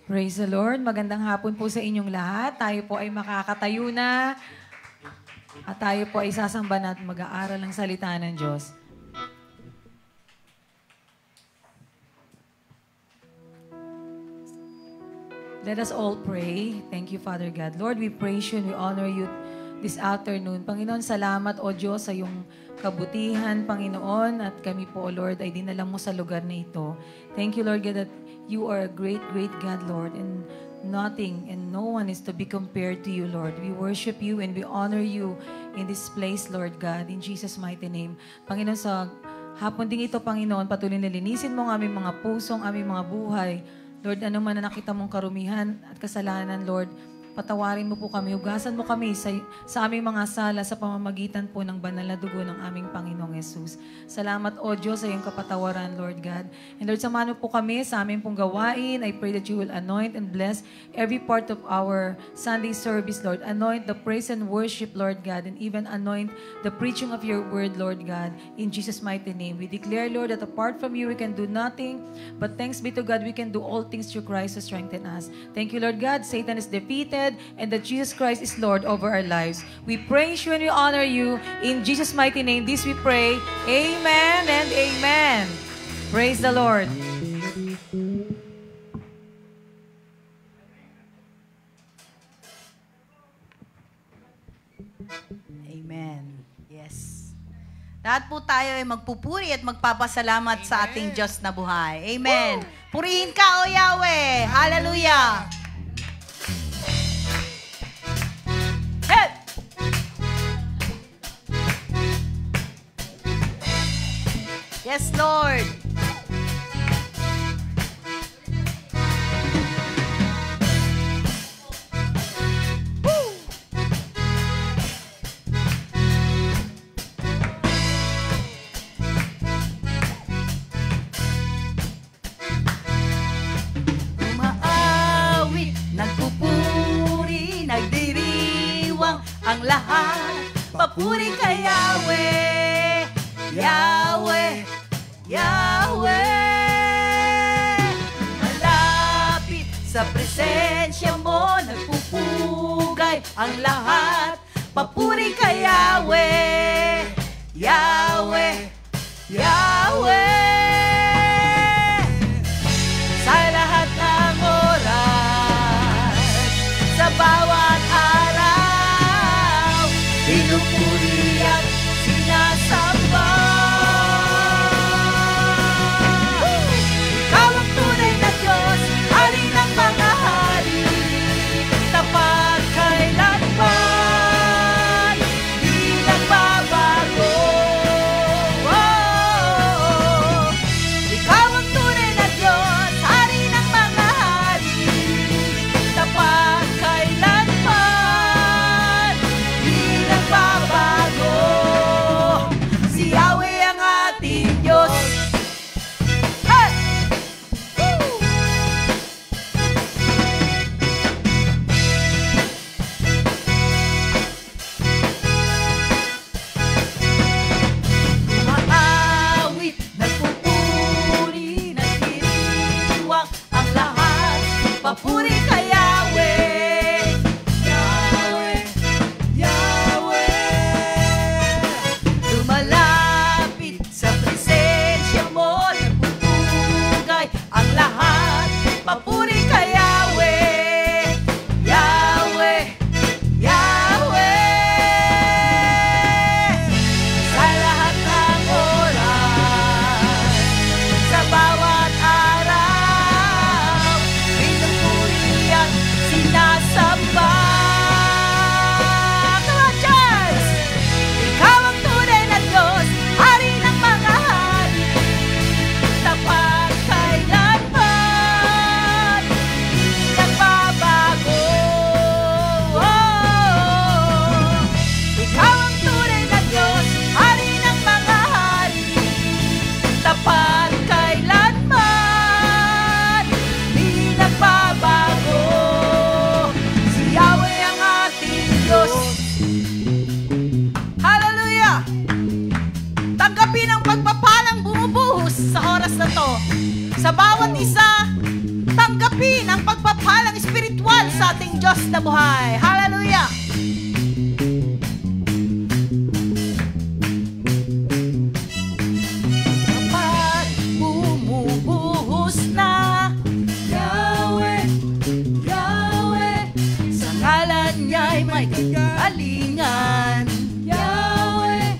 Praise the Lord. Magandang hapon po sa inyong lahat. Tayo po ay makakatayo na at tayo po ay sasamba na at mag-aaral ng salita ng Diyos. Let us all pray. Thank you, Father God. Lord, we praise you and we honor you this afternoon. Panginoon, salamat, O Diyos, sa iyong kabutihan, Panginoon, at kami po, O Lord, ay dinala mo sa lugar na ito. Thank you, Lord God, that you are a great, great God, Lord, and nothing and no one is to be compared to you, Lord. We worship you and we honor you in this place, Lord God, in Jesus' mighty name. Panginoon, sa hapon ding ito, Panginoon, patuloy na linisin mo ang aming mga pusong, aming mga buhay. Lord, ano man na nakita mong karumihan at kasalanan, Lord, patawarin mo po kami, hugasan mo kami sa aming mga sala sa pamamagitan po ng banal na dugo ng aming Panginoong Yesus. Salamat, O Diyos, sa iyong kapatawaran, Lord God. And Lord, samahan mo po kami sa aming pong gawain. I pray that you will anoint and bless every part of our Sunday service, Lord. Anoint the praise and worship, Lord God, and even anoint the preaching of your word, Lord God, in Jesus' mighty name. We declare, Lord, that apart from you, we can do nothing, but thanks be to God, we can do all things through Christ who strengthens us. Thank you, Lord God. Satan is defeated, and that Jesus Christ is Lord over our lives. We praise you and we honor you. In Jesus' mighty name, this we pray. Amen and amen. Praise the Lord. Amen. Yes. Lahat po tayo ay magpupuri at magpapasalamat sa ating Diyos na buhay. Amen. Purihin ka, O Yahweh. Hallelujah. Yes, Lord. Woo! Umaawit, nagpupuri, nagdiriwang ang lahat. Papuri kay Yahweh, Yahweh, Yahweh. Malapit sa presensya mo, nagpupugay ang lahat. Papuri kay Yahweh, Yahweh, Yahweh. Sa lahat ng oras, sa bawat araw, pinupuri at sinasamba. Pagkailanman, di nagbabago. Oh, buhay. Hallelujah! Kapag bumubuhos na Yahweh, Yahweh, sa ngalan niya'y may kagalingan. Yahweh,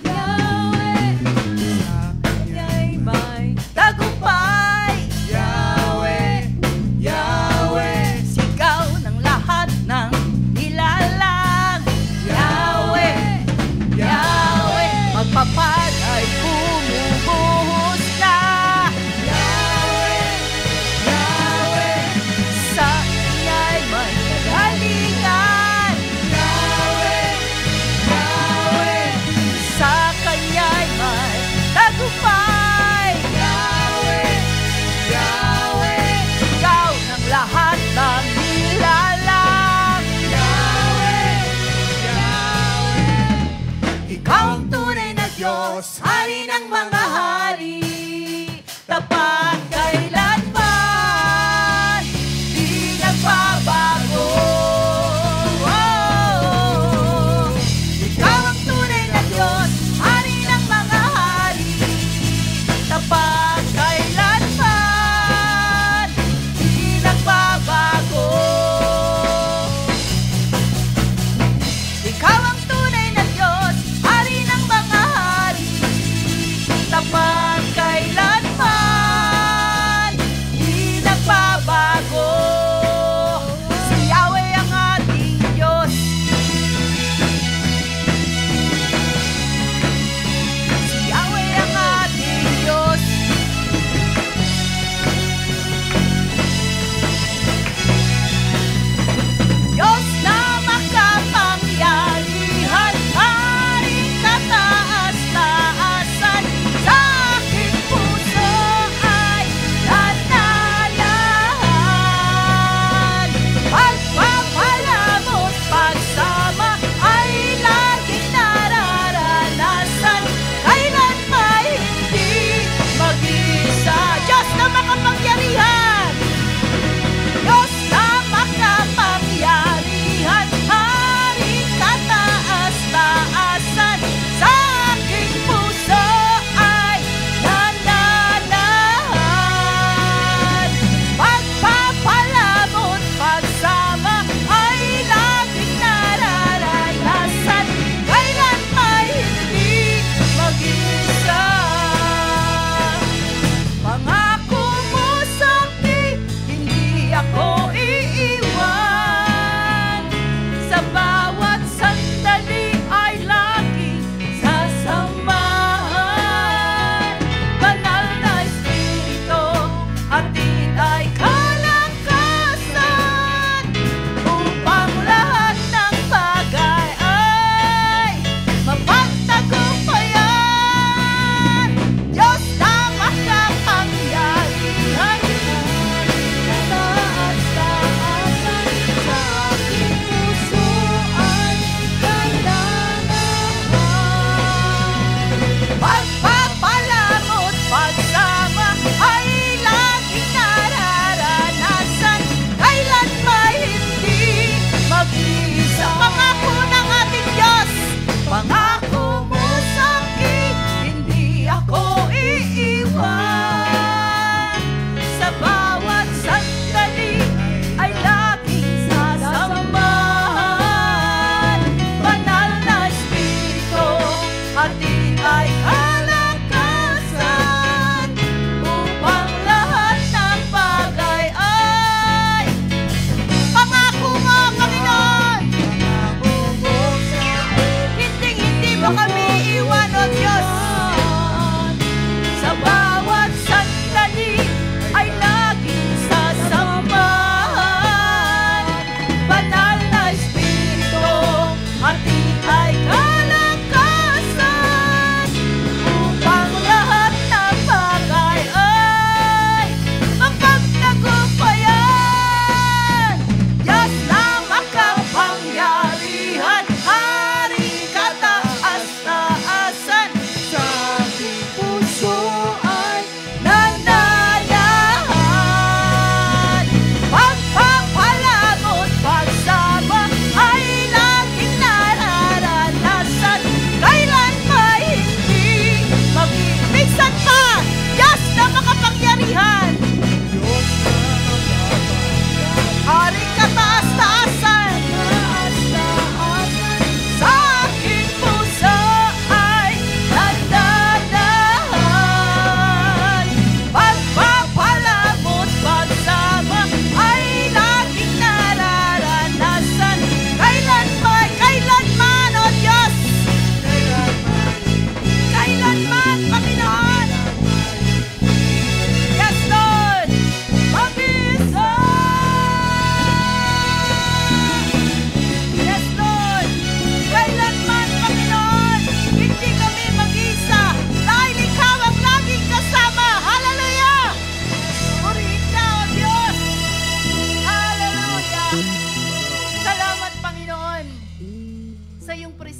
Yahweh, sa kanya'y may tagumpay. Yahweh, Yahweh, sigaw ng lahat ng nilalang. Yahweh, Yahweh, magpapal ay bumubuhos na. Yahweh, Yahweh, sa kanya'y may kagalingan. Yahweh, Yahweh, sa kanya'y may tagumpay. Yahweh, Yahweh, ikaw ng lahat ng nilalang. Yahweh, Yahweh, ikaw ang tunay na Diyos, hari ng mga hari, tapat kailanman, di nagbabago. Oh, ikaw ang tunay na Diyos, hari ng mga hari, tapat kailanman, di nagbabago. Ikaw ang tunay na Diyos, hari ng mga hari,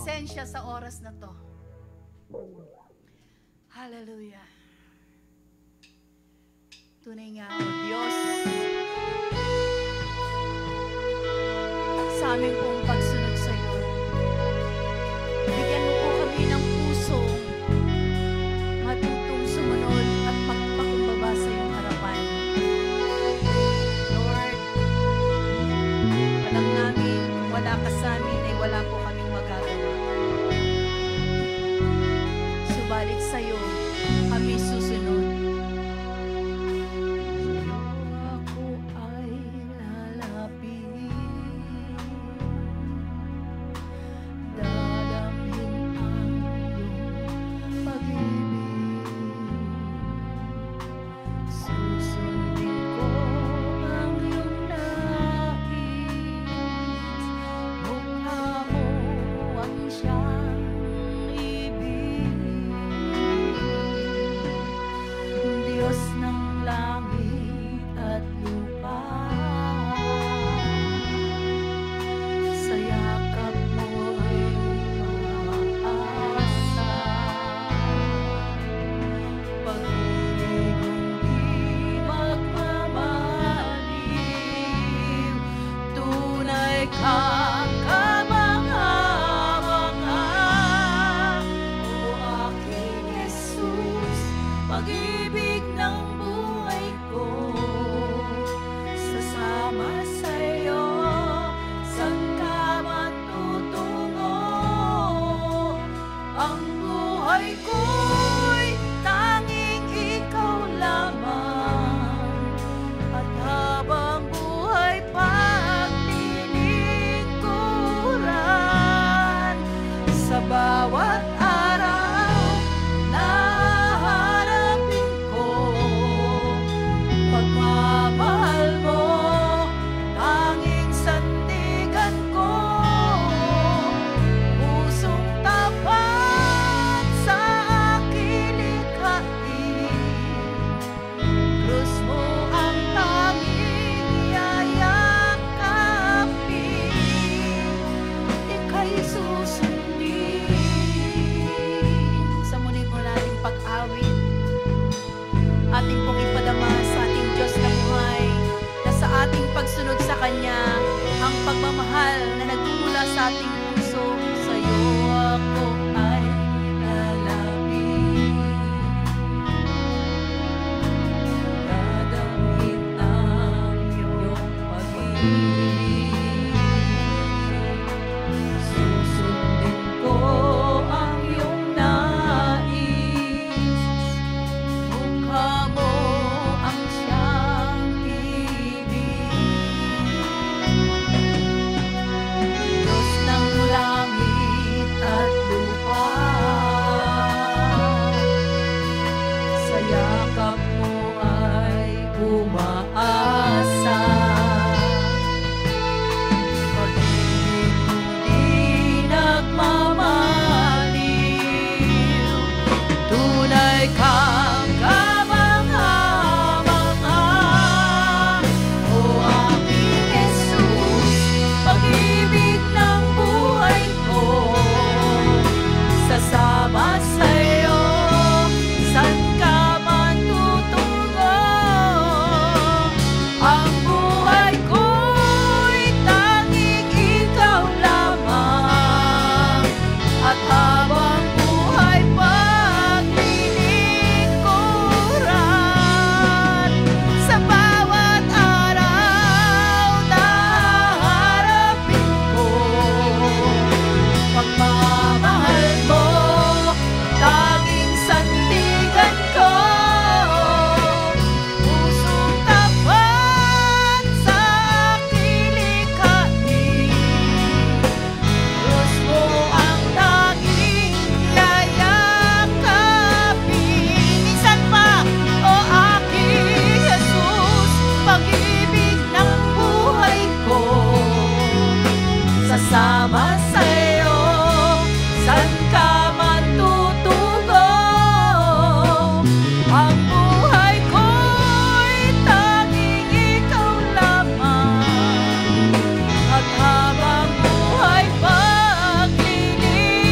presensya sa oras na to. Hallelujah. Tunay nga, O Diyos, sa aming pong pagsunod sa iyo, bigyan mo po kami ng pusong matutong sumunod at magpakumbaba sa iyong harapan. Lord, alam namin, kung wala ka sa amin, ay wala po kaming magagawa. Subalit sa iyo, kami susunod. Pagsunod sa Kanya, ang pagmamahal na nagmumula sa ating puso, sa iyo ako ay lalapit. Dadamit ang iyong pag-ibig. Susundin ko ang iyong nais. Mukha mo ang siyang Diyos ng langit at lupa, sa yakap mo ay umaasa. Pag-ibig mong di nagmamaliw, tunay kang kamangha-mangha. O aking Jesus, pag-ibig ng buhay ko, sasama sa'yo, saan ka man tutungo. Ang buhay ko'y tanging ikaw lamang, at habang buhay paglilingkuran, sa bawat araw na haharapin ko, pagmamahal mo, tanging sandigan ko. Pusong tapat sa aking likhain, Diyos mo ang tanging yayakapin. Minsan pa, o aking Jesus, pag-ibig ng buhay ko, sasama sa'yo, saan ka man tutungo. Ang buhay ko'y tanging ikaw lamang, at habang buhay paglilingkuran,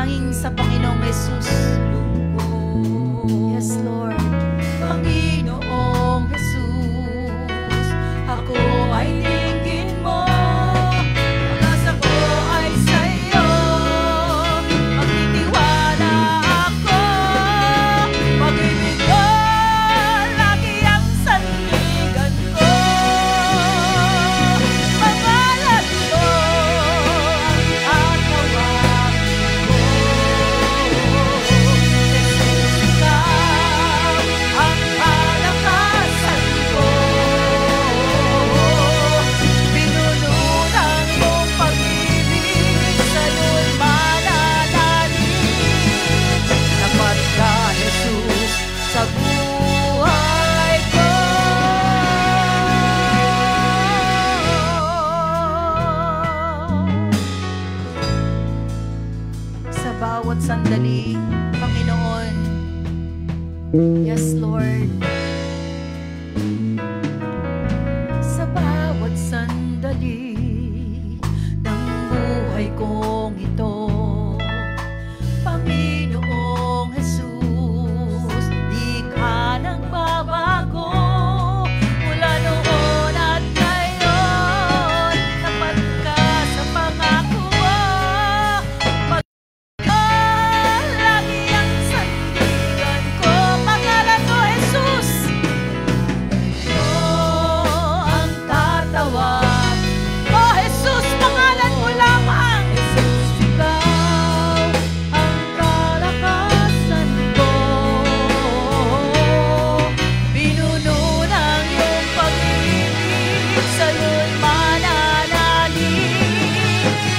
manalangin sa Panginoong Jesus. Yes, Lord. Panginoong Jesus, ako ay tingin mo, pag-asa ko ay sa'yo, magtitiwala ako, pag-ibig ko, lagi ang sandigan ko, pangalan ko, ang tatawagin ko, Jesus, ikaw ang kalakasan ko, binununan mong pag-ibig, sa'yo'y mananalig, dapat ka, Jesus, sa buhay ko. Sa bawat sandali, Panginoon. Yes, Lord. Sa bawat sandali ng buhay kong ito, Panginoong Jesus, di ka nang babago, mula noon at ngayon, tapat ka sa pangako mo, lagi ang sandigan ko, pangalan mo, Jesus. Ang tatawag, oh Jesus, pangalan mo lamang. Jesus, ikaw ang kalakasan ko, binununan iyong pag-ibig, sa'yo'y mananalig,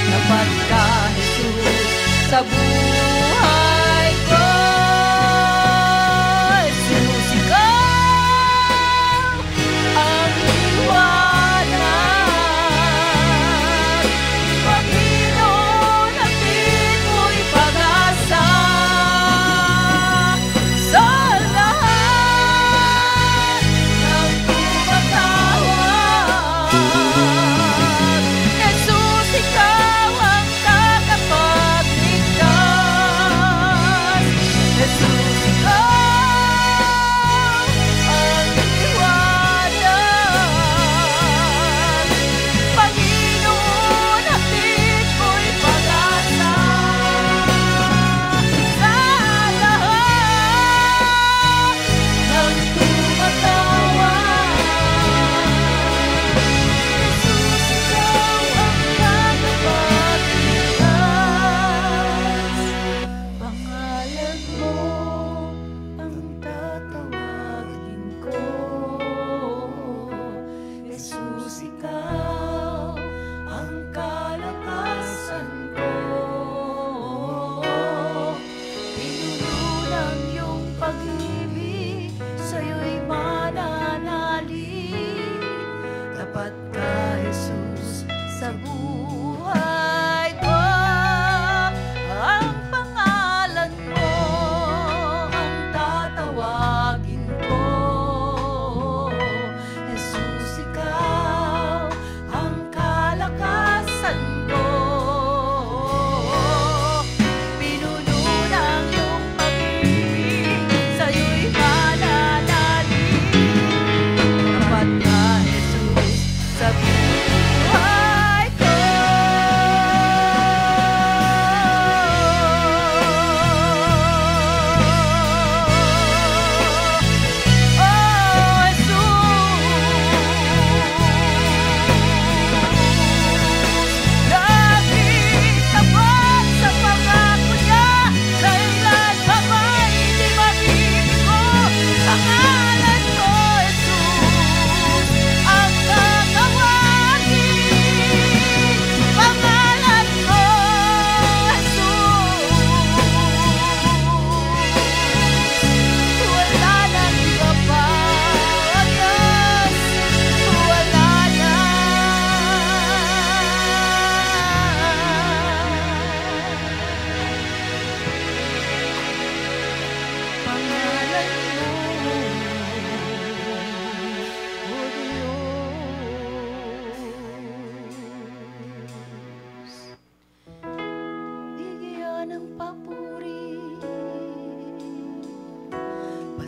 dapat ka, Jesus, sa buhay ko. Jesus, ikaw ang liwanag, Panginoon, hatid mo'y pag-asa sa lahat ng tumatawag. Jesus, ikaw ang tagapagligtas.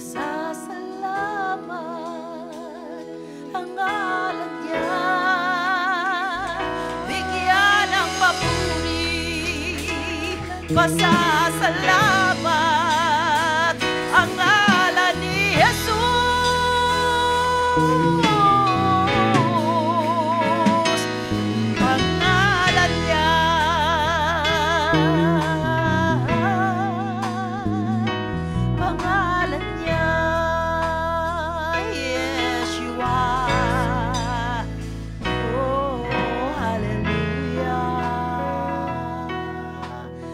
Pasasalamat ang ngalan niya. Bigyan ng papuri, pasasalamat ang ngalan ni Jesus. Pangalan niya, pangalan niya, Yeshua. Oh, hallelujah.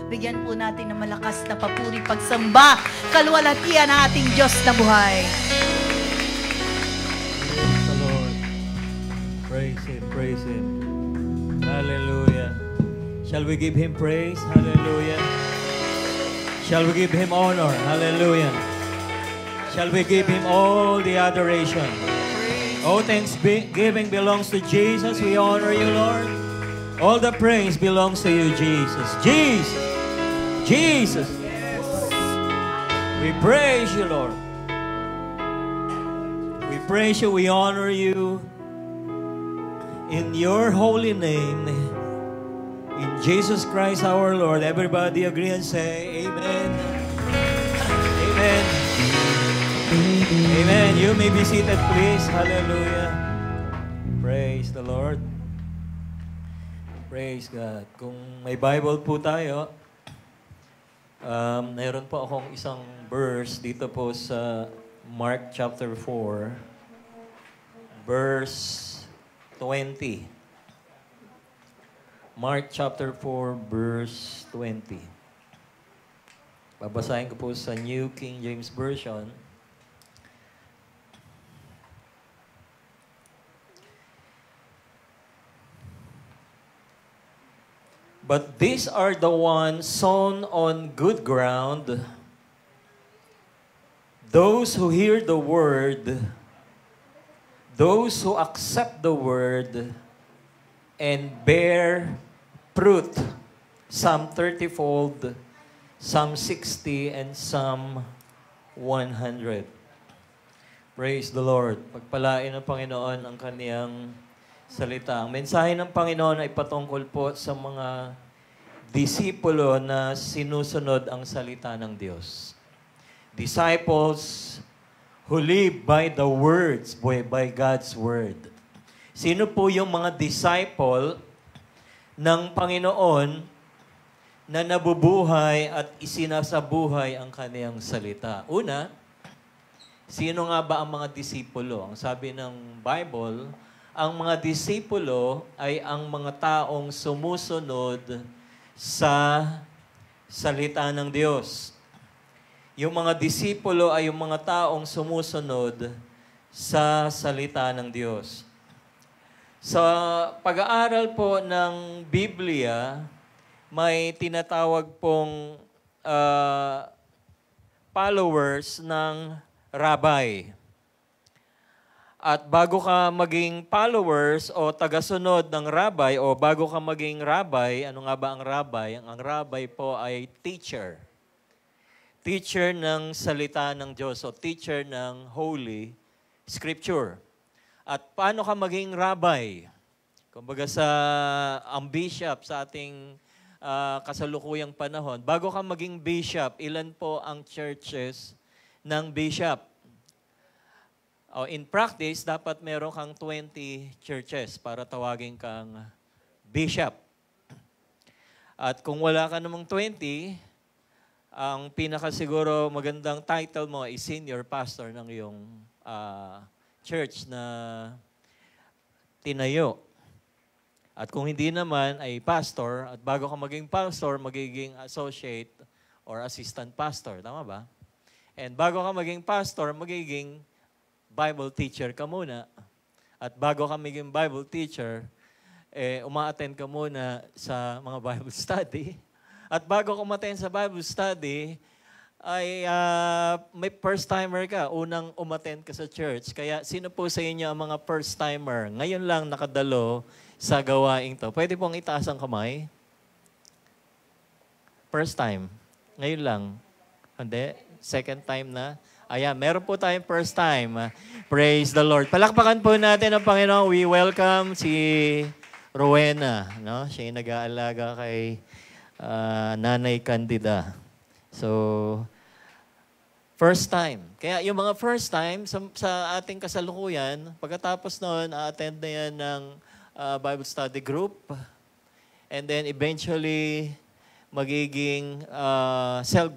Bigyan po natin ng malakas na papuri, pagsamba, kaluwalhatian ng ating Diyos na buhay. Praise the Lord. Praise Him, praise Him. Hallelujah. Shall we give Him praise? Hallelujah. Shall we give Him honor? Hallelujah. Shall we give Him all the adoration? All thanksgiving belongs to Jesus. We honor you, Lord. All the praise belongs to you, Jesus. Jesus. Jesus. We praise you, Lord. We praise you, we honor you. In your holy name, in Jesus Christ our Lord. Everybody agree and say, Amen. Amen. Amen. You may be seated, please. Hallelujah. Praise the Lord. Praise God. Kung may Bible po tayo, mayroon po akong isang verse dito po sa Mark chapter 4, verse 20. Mark chapter 4, verse 20. Babasahin ko po sa New King James Version. But these are the ones sown on good ground, those who hear the word, those who accept the word, and bear fruit, some 30-fold, some 60, and some 100. Praise the Lord. Pagpalain ng Panginoon ang kaniyang salita. Ang mensahe ng Panginoon ay patungkol po sa mga disipulo na sinusunod ang salita ng Diyos. Disciples who live by the words, by God's word. Sino po yung mga disciple ng Panginoon na nabubuhay at isinasabuhay ang kaniyang salita? Una, sino nga ba ang mga disipulo? Ang sabi ng Bible, ang mga disipulo ay ang mga taong sumusunod sa salita ng Diyos. Yung mga disipulo ay yung mga taong sumusunod sa salita ng Diyos. Sa pag-aaral po ng Biblia, may tinatawag pong followers ng rabbi. At bago ka maging followers o tagasunod ng rabbi o bago ka maging rabbi, ano nga ba ang rabbi? Ang rabbi po ay teacher. Teacher ng salita ng Diyos o teacher ng Holy Scripture. At paano ka maging rabbi? Kumbaga ang bishop sa ating kasalukuyang panahon, bago ka maging bishop, ilan po ang churches ng bishop? In practice, dapat meron kang 20 churches para tawagin kang bishop. At kung wala ka namang 20, ang pinakasiguro magandang title mo ay senior pastor ng iyong church na tinayo. At kung hindi naman ay pastor, at bago ka maging pastor, magiging associate or assistant pastor. Tama ba? And bago ka maging pastor, magiging Bible teacher ka muna. At bago ka maging Bible teacher, uma-attend ka muna sa mga Bible study. At bago ka umattend sa Bible study, ay may first-timer ka, unang umattend ka sa church. Kaya sino po sa inyo ang mga first-timer? Ngayon lang nakadalo sa gawaing to. Pwede pong itaas ang kamay? First time. Ngayon lang. Hindi? Second time na. Ayan, meron po tayong first time. Praise the Lord. Palakpakan po natin ang Panginoon. We welcome si Rowena. No? Siya yung nag-aalaga kay Nanay Candida. So, first time. Kaya yung mga first time sa ating kasalukuyan, pagkatapos noon, a-attend na yan ng Bible study group. And then eventually, magiging cell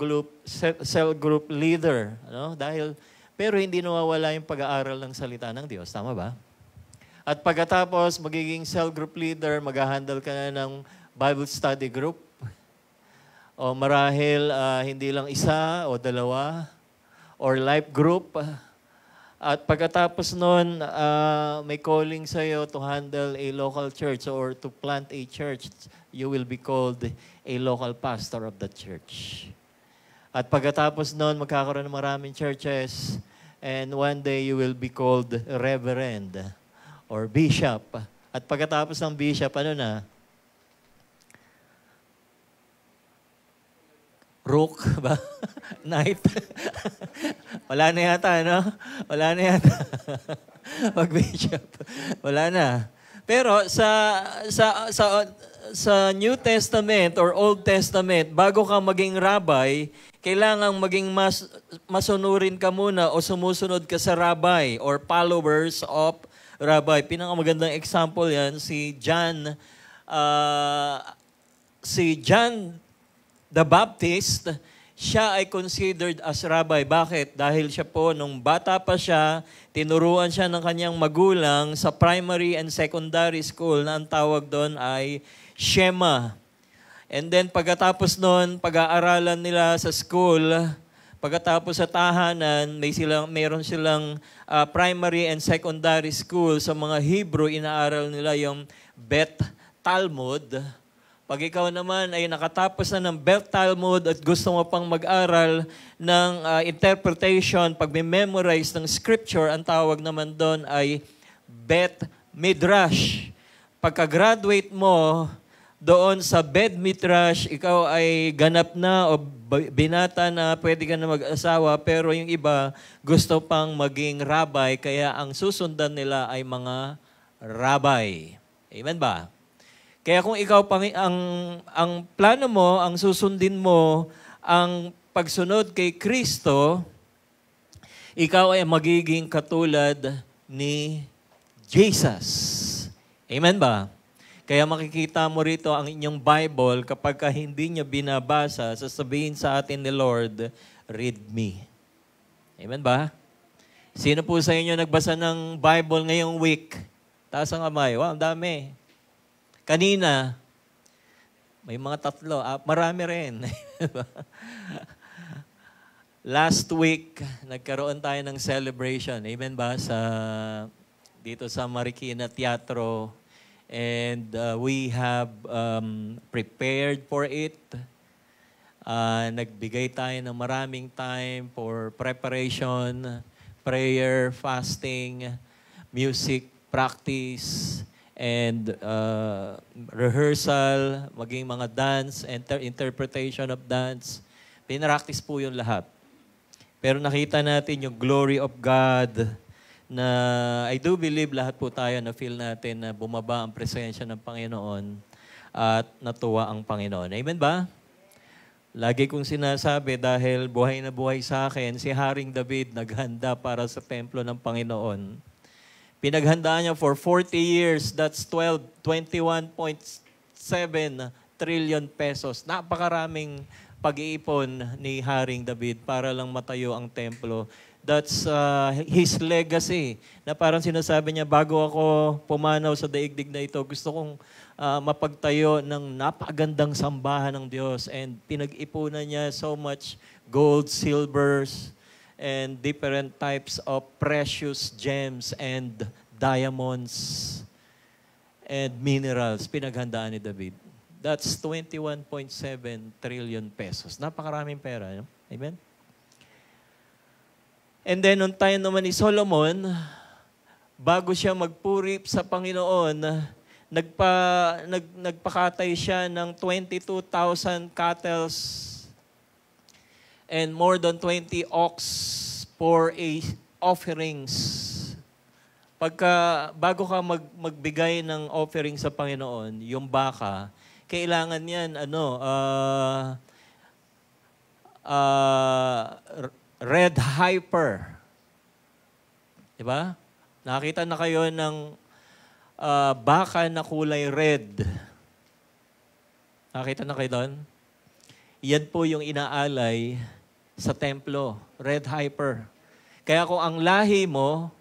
group leader. Ano? Pero hindi nawawala yung pag-aaral ng salita ng Diyos. Tama ba? At pagkatapos, magiging cell group leader, mag-handle ka na ng Bible study group. O marahil hindi lang isa o dalawa. Or life group. At pagkatapos nun, may calling sa'yo to handle a local church or to plant a church. You will be called a local pastor of the church. At pagkatapos nun, magkakaroon ng maraming churches. And one day, you will be called reverend or bishop. At pagkatapos ng bishop, ano na? Rook ba? Knight? Wala na yata, no? Wala na yata. Mag-bishop. Wala na. Pero sa New Testament or Old Testament, bago ka maging rabbi, kailangang maging masunurin ka muna o sumusunod ka sa rabbi or followers of rabbi. Pinakamagandang example yan, si John the Baptist. Siya ay considered as rabbi. Bakit? Dahil siya po, nung bata pa siya, tinuruan siya ng kanyang magulang sa primary and secondary school na ang tawag doon ay Shema. And then pagkatapos noon, pag-aaralan nila sa school, pagkatapos sa tahanan, mayroon silang primary and secondary school. Sa mga Hebrew, inaaral nila yung Bet Talmud. Pag ikaw naman ay nakatapos na ng Bet Talmud at gusto mo pang mag-aral ng interpretation, pag-memorize ng scripture, ang tawag naman doon ay Bet Midrash. Pagka-graduate mo doon sa Bet Midrash, ikaw ay ganap na o binata na, pwede ka na mag-asawa, pero yung iba gusto pang maging rabbi, kaya ang susundan nila ay mga rabbi. Amen ba? Kaya kung ikaw ang plano mo, ang susundin mo, ang pagsunod kay Kristo, ikaw ay magiging katulad ni Jesus. Amen ba? Kaya makikita mo rito ang inyong Bible, kapag hindi niya binabasa, sasabihin sa atin ni Lord, read me. Amen ba? Sino po sa inyo nagbasa ng Bible ngayong week? Taas ang kamay. Wow, ang dami. Kanina, may mga 3. Marami rin. Last week, nagkaroon tayo ng celebration. Amen ba? Dito sa Marikina Teatro. And we have prepared for it. Nagbigay tayo ng maraming time for preparation, prayer, fasting, music, practice, and rehearsal, maging mga dance, interpretation of dance. Pinractice po yung lahat. Pero nakita natin yung glory of God na I do believe lahat po tayo na feel natin na bumaba ang presensya ng Panginoon at natuwa ang Panginoon. Amen ba? Lagi kong sinasabi dahil buhay na buhay sa akin, si Haring David naghanda para sa templo ng Panginoon. Pinaghandaan niya for 40 years, that's 21.7 trillion pesos. Napakaraming pag-iipon ni Haring David para lang matayo ang templo. That's his legacy. Na parang sinasabi niya, bago ako pumanaw sa daigdig na ito, gusto kong mapagtayo ng napakagandang sambahan ng Diyos. And pinag-ipunan niya so much gold, silvers, and different types of precious gems and diamonds and minerals pinaghandaan ni David. That's 21.7 trillion pesos. Napakaraming pera. No? Amen? And then, nung time naman ni Solomon, bago siya magpuri sa Panginoon, nagpakatay siya ng 22,000 cattle and more than 20 ox for a offerings. Bago ka magbigay ng offering sa Panginoon, yung baka, kailangan yan, red heifer. Diba? Nakita na kayo ng baka na kulay red. Nakita na kayo doon? Yan po yung inaalay sa templo, red heifer. Kaya kung ang lahi mo,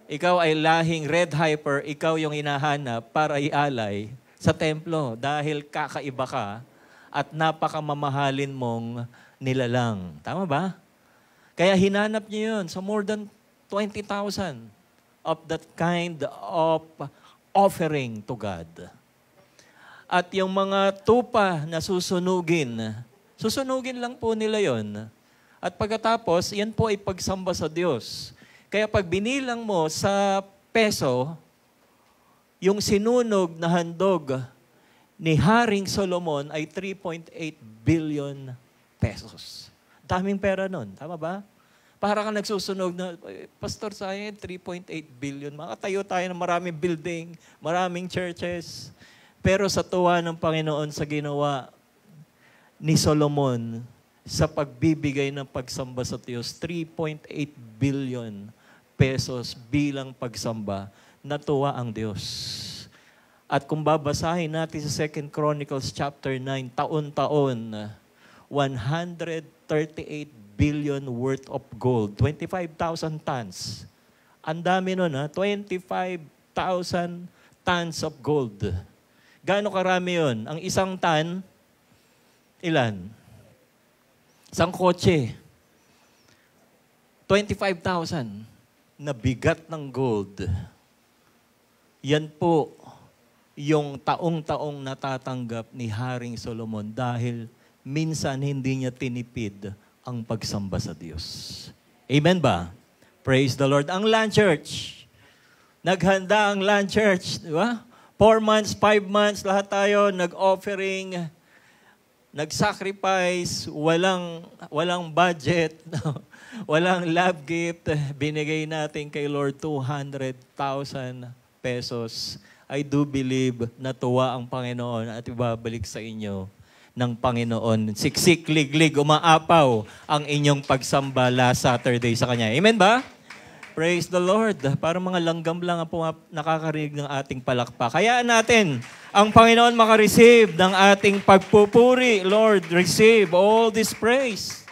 ikaw ay lahing red heifer, ikaw yung hinahanap para ialay sa templo dahil kakaiba ka at napakamamahalin mong nilalang. Tama ba? Kaya hinanap niyo yun. So more than 20,000 of that kind of offering to God. At yung mga tupa na susunugin lang po nila yon. At pagkatapos, yan po ay pagsamba sa Diyos. Kaya pag binilang mo sa peso, yung sinunog na handog ni Haring Solomon ay 3.8 billion pesos. Daming pera nun. Tama ba? Para ka nagsusunog na, Pastor, sayang 3.8 billion. Makatayo tayo ng maraming building, maraming churches. Pero sa tuwa ng Panginoon sa ginawa ni Solomon sa pagbibigay ng pagsamba sa Diyos, 3.8 billion pesos bilang pagsamba, natuwa ang Diyos. At kung babasahin natin sa 2 Chronicles chapter 9, taon-taon, 138 billion worth of gold, 25,000 tons. Ang dami nun, 25,000 tons of gold. Gaano karami yun? Ang isang ton, ilan? Isang kotse. 25,000 na bigat ng gold. Yan po yung taong-taong natatanggap ni Haring Solomon dahil minsan hindi niya tinipid ang pagsamba sa Diyos. Amen ba? Praise the Lord. Ang Land Church, naghanda ang Land Church, di ba? 4 months, 5 months, lahat tayo nag-offering, nag-sacrifice, walang budget, walang love gift. Binigay natin kay Lord 200,000 pesos. I do believe natuwa ang Panginoon at ibabalik sa inyo ng Panginoon. Siksik, liglig, umaapaw ang inyong pagsamba last Saturday sa Kanya. Amen ba? Praise the Lord. Para mga langgam lang ang nakakarinig ng ating palakpak. Hayaan natin ang Panginoon makareceive ng ating pagpupuri. Lord, receive all this praise.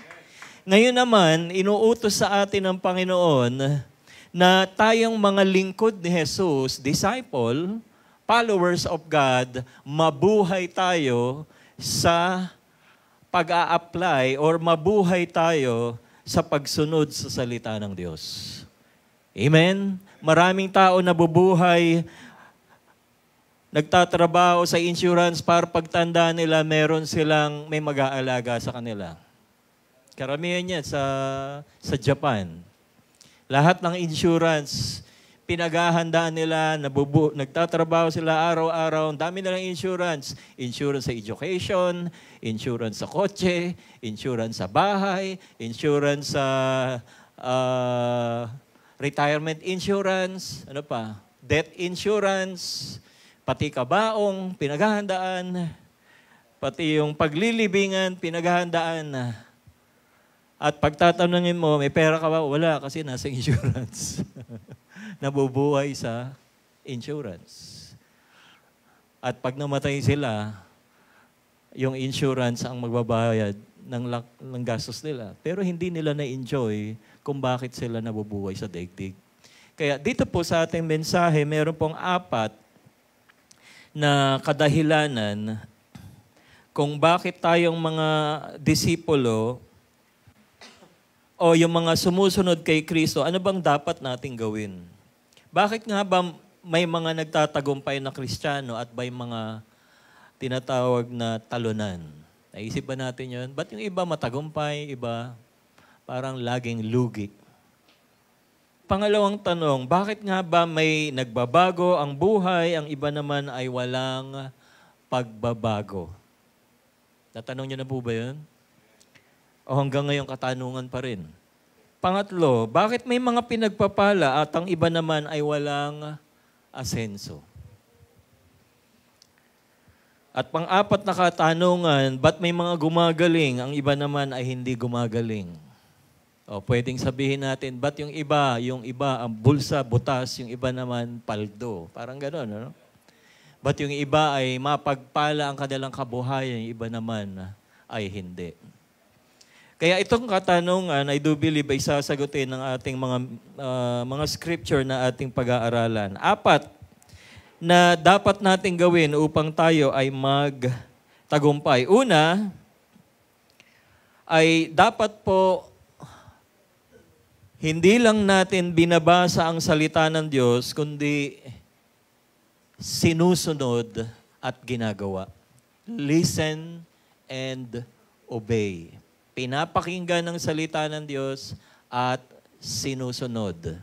Ngayon naman, inuutos sa atin ng Panginoon na tayong mga lingkod ni Jesus, disciple, followers of God, mabuhay tayo sa pag-a-apply or mabuhay tayo sa pagsunod sa salita ng Diyos. Amen? Maraming tao nabubuhay, nagtatrabaho sa insurance para pagtanda nila, may mag-aalaga sa kanila. Karamihan yan sa Japan. Lahat ng insurance, pinaghahandaan nila, nagtatrabaho sila araw-araw, dami nilang insurance. Insurance sa education, insurance sa kotse, insurance sa bahay, insurance sa retirement insurance, ano pa, death insurance, pati kabaong, pinaghahandaan, pati yung paglilibingan, pinaghahandaan. At pagtatanungin mo, may pera ka ba? Wala, kasi nasa insurance. Nabubuhay sa insurance. At pag namatay sila, yung insurance ang magbabayad ng gastos nila. Pero hindi nila na-enjoy kung bakit sila nabubuhay sa daigdig. Kaya dito po sa ating mensahe, meron pong 4 na kadahilanan kung bakit tayong mga disipulo o yung mga sumusunod kay Kristo, ano bang dapat nating gawin? Bakit nga ba may mga nagtatagumpay na Kristiyano at may mga tinatawag na talunan? Naisip ba natin yun? Ba't yung iba matagumpay, iba parang laging lugi? Pangalawang tanong, bakit nga ba may nagbabago ang buhay, ang iba naman ay walang pagbabago? Natanong niyo na po ba yun? O hanggang ngayon katanungan pa rin. Pangatlo, bakit may mga pinagpapala at ang iba naman ay walang asenso? At pang-apat na katanungan, ba't may mga gumagaling, ang iba naman ay hindi gumagaling? O pwedeng sabihin natin, ba't yung iba ang bulsa, butas, yung iba naman paldo? Parang gano'n, ano? Ba't yung iba ay mapagpala ang kanilang kabuhayan, yung iba naman ay hindi? Kaya itong katanungan, I do believe, ay sasagutin ng ating mga scripture na ating pag-aaralan. 4 na dapat nating gawin upang tayo ay magtagumpay. Una, ay dapat po hindi lang natin binabasa ang salita ng Diyos, kundi sinusunod at ginagawa. Listen and obey. Pinapakinggan ng salita ng Diyos at sinusunod.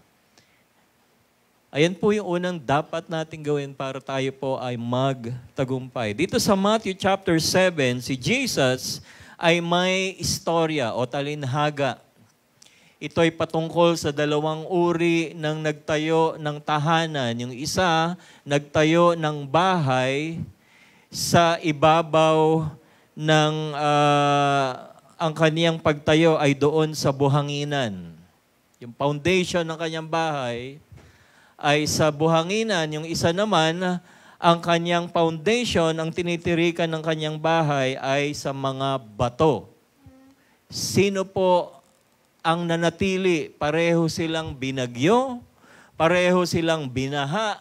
Ayan po yung unang dapat nating gawin para tayo po ay magtagumpay. Dito sa Matthew chapter 7, si Jesus ay may istorya o talinhaga. Ito ay patungkol sa 2 uri ng nagtayo ng tahanan. Yung isa, nagtayo ng bahay sa ibabaw ng ang kaniyang pagtayo ay doon sa buhanginan. Yung foundation ng kanyang bahay ay sa buhanginan. Yung isa naman, ang kanyang foundation, ang tinitirikan ng kanyang bahay ay sa mga bato. Sino po ang nanatili? Pareho silang binagyo, pareho silang binaha,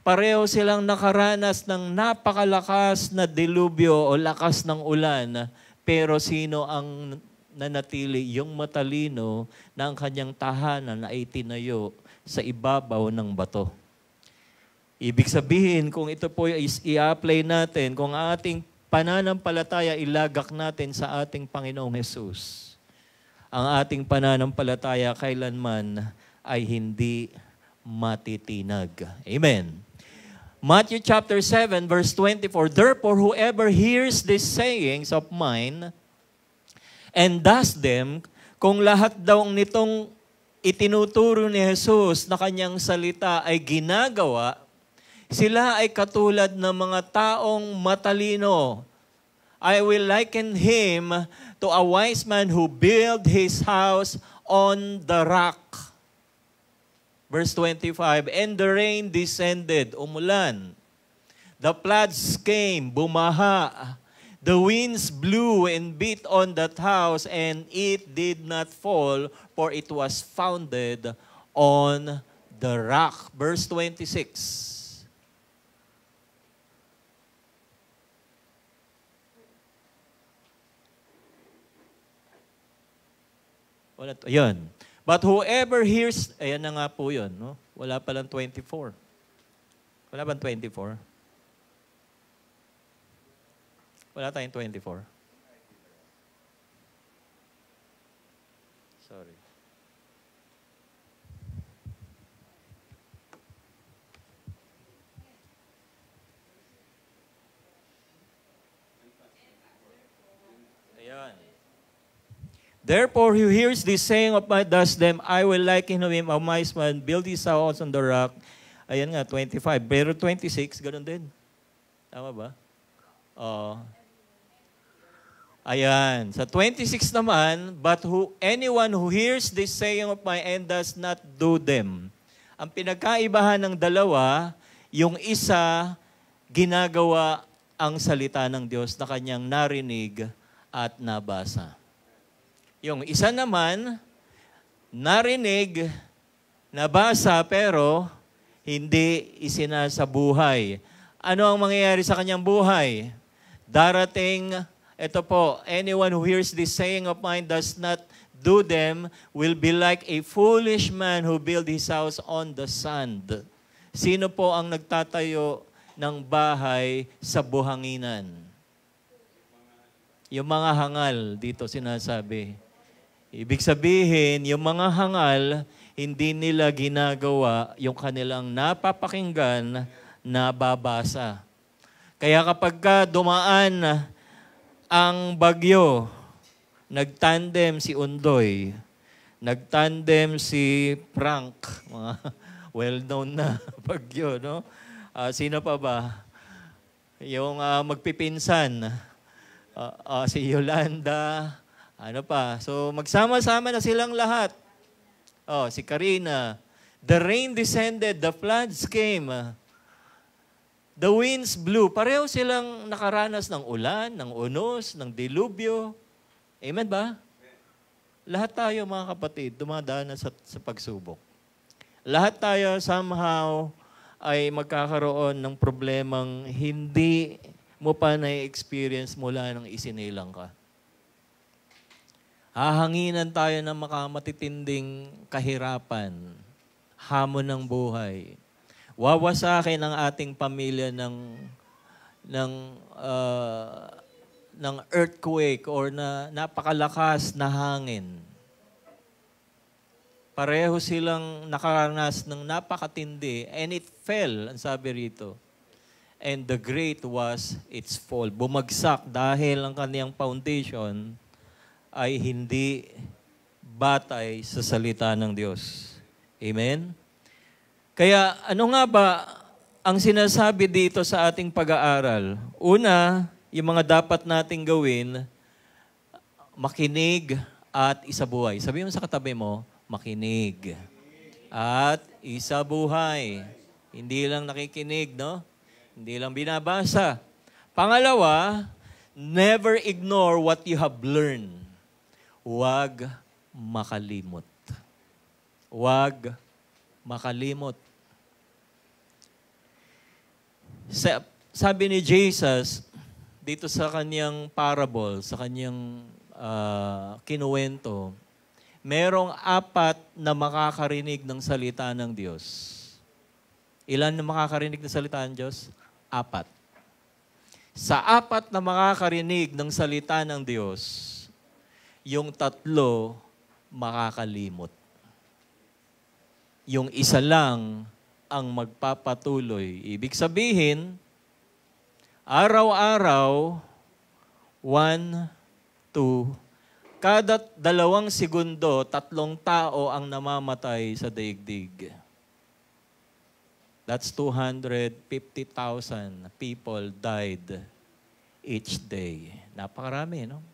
pareho silang nakaranas ng napakalakas na dilubyo o lakas ng ulan. Pero sino ang nanatili? Yung matalino na ang kanyang tahanan ay tinayo sa ibabaw ng bato. Ibig sabihin, kung ito po i-apply natin, kung ating pananampalataya ilagak natin sa ating Panginoong Jesus, ang ating pananampalataya kailanman ay hindi matitinag. Amen. Matthew chapter 7, verse 24, therefore, whoever hears these sayings of mine and does them, kung lahat daw nitong itinuturo ni Jesus na kanyang salita ay ginagawa, sila ay katulad ng mga taong matalino. I will liken him to a wise man who built his house on the rock. Verse 25, and the rain descended, umulan. The floods came, bumaha. The winds blew and beat on that house, and it did not fall, for it was founded on the rock. Verse 26. Wala to. Ayan. But whoever hears, ayan na nga po yun, no? Wala palang 24. Wala bang 24? Wala tayong 24. Sorry. Ayan. Therefore, who hears this saying of mine, does them, I will liken him, a wise man, build his house on the rock. Ayan nga, 25. Pero 26, ganun din. Tama ba? Ayan. Sa 26 naman, but anyone who hears this saying of mine and does not do them. Ang pinagkaibahan ng dalawa, yung isa, ginagawa ang salita ng Diyos na kanyang narinig at nabasa. Yung isa naman, narinig, nabasa, pero hindi isinasabuhay. Ano ang mangyayari sa kanyang buhay? Darating, ito po, anyone who hears this saying of mine does not do them will be like a foolish man who built his house on the sand. Sino po ang nagtatayo ng bahay sa buhanginan? Yung mga hangal, dito sinasabi. Ibig sabihin, yung mga hangal, hindi nila ginagawa yung kanilang napapakinggan, nababasa. Kaya kapag dumaan ang bagyo, nagtandem si Undoy, nagtandem si Frank, mga well-known na bagyo, no? Sino pa ba? Yung magpipinsan, si Yolanda, ano pa? So magsama-sama na silang lahat. Si Karina. The rain descended, the floods came. The winds blew. Pareho silang nakaranas ng ulan, ng unos, ng dilubyo. Amen ba? Lahat tayo, mga kapatid, dumadaan sa pagsubok. Lahat tayo somehow ay magkakaroon ng problemang hindi mo pa na-experience mula nang isinilang ka. Hahanginan tayo ng makamatitinding kahirapan, hamon ng buhay. Wawasakin ang ating pamilya ng earthquake or na napakalakas na hangin. Pareho silang nakaranas ng napakatindi and it fell, ang sabi rito. And the great was its fall. Bumagsak dahil ang kaniyang foundation ay hindi batay sa salita ng Diyos. Amen? Kaya ano nga ba ang sinasabi dito sa ating pag-aaral? Una, yung mga dapat nating gawin, makinig at isabuhay. Sabi mo sa katabi mo, makinig at isabuhay. Hindi lang nakikinig, no? Hindi lang binabasa. Pangalawa, never ignore what you have learned. Huwag makalimot. Huwag makalimot. Sabi ni Jesus, dito sa kanyang parable, sa kanyang kinuwento, merong 4 na makakarinig ng salita ng Diyos. Ilan na makakarinig ng salita ng Diyos? 4. Sa 4 na makakarinig ng salita ng Diyos, yung 3 makakalimot. Yung isa lang ang magpapatuloy. Ibig sabihin, araw-araw, 1, 2, kada 2 segundo, 3 tao ang namamatay sa daigdig. That's 250,000 people died each day. Napakarami, no?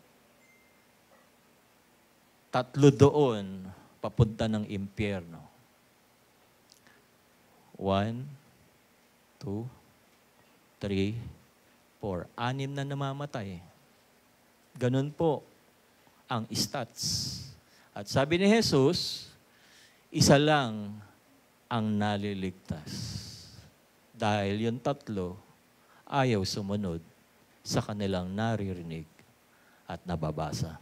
3 doon, papunta ng impyerno. 1, 2, 3, 4. 6 na namamatay. Ganun po ang stats. At sabi ni Jesus, isa lang ang naliligtas. Dahil yung 3 ayaw sumunod sa kanilang naririnig at nababasa.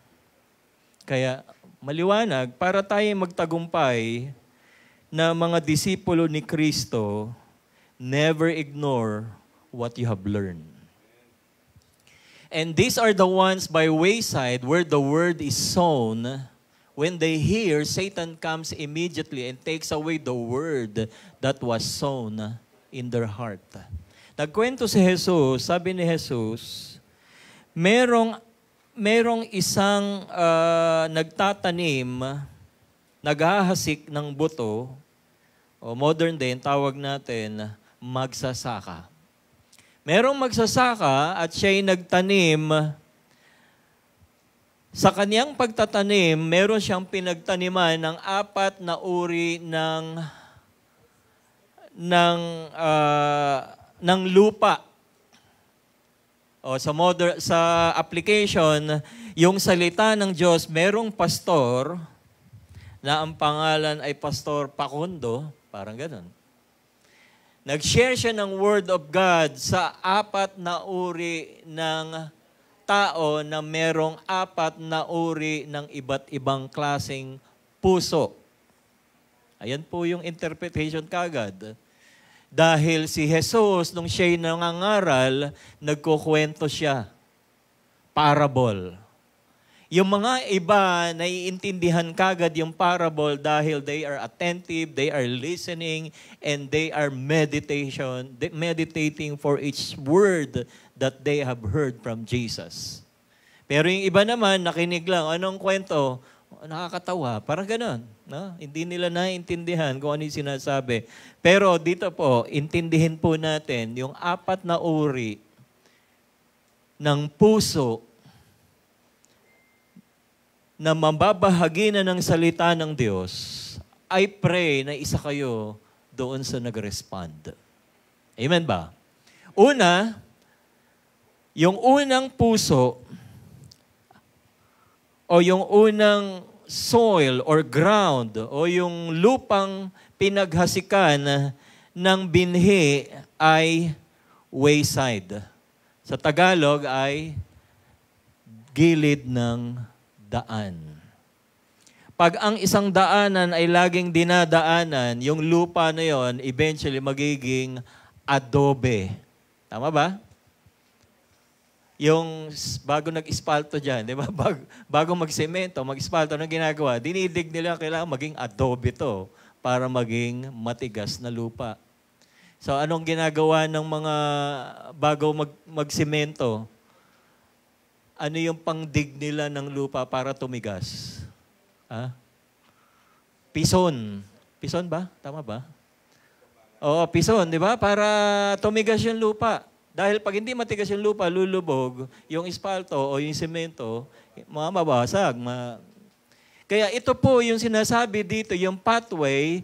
Kaya maliwanag, para tayo magtagumpay na mga disipulo ni Kristo, never ignore what you have learned. And these are the ones by wayside where the word is sown. When they hear, Satan comes immediately and takes away the word that was sown in their heart. Nagkwento si Jesus, sabi ni Jesus, merong isang nagtatanim, naghahasik ng buto, o modern day, tawag natin, magsasaka. Merong magsasaka at siya'y nagtanim. Sa kaniyang pagtatanim, meron siyang pinagtaniman ng 4 na uri ng lupa. O sa application, yung salita ng Diyos, merong pastor na ang pangalan ay Pastor Pakundo, parang ganun. Nag-share siya ng Word of God sa 4 na uri ng tao na merong 4 na uri ng iba't ibang klaseng puso. Ayan po yung interpretation kagad. Dahil si Jesus, nung siya'y nangangaral, nagkukwento siya. Parable. Yung mga iba, naiintindihan kagad yung parable dahil they are attentive, they are listening, and they are meditating for each word that they have heard from Jesus. Pero yung iba naman, nakinig lang, anong kwento? Nakakatawa, parang ganon. No? Hindi nila naiintindihan kung ano yung sinasabi. Pero dito po, intindihin po natin yung 4 na uri ng puso na mababahagi na ng salita ng Diyos. I pray na isa kayo doon sa nag-respond. Amen ba? Una, yung unang puso o yung unang soil or ground o yung lupang pinaghasikan ng binhi ay wayside. Sa Tagalog ay gilid ng daan. Pag ang isang daanan ay laging dinadaanan, yung lupa na yon eventually magiging adobe. Tama ba? Yung bago nag-ispalto dyan, di ba? Bago mag-semento, mag-ispalto, anong ginagawa? Dinidig nila, kailangan maging adobe to para maging matigas na lupa. So anong ginagawa ng mga bago mag-semento? Ano yung pangdig nila ng lupa para tumigas? Ha? Pison. Pison ba? Tama ba? Oo, pison, di ba? Para tumigas yung lupa. Dahil pag hindi matigas yung lupa, lulubog, yung espalto o yung semento, mababasag. Kaya ito po yung sinasabi dito, yung pathway,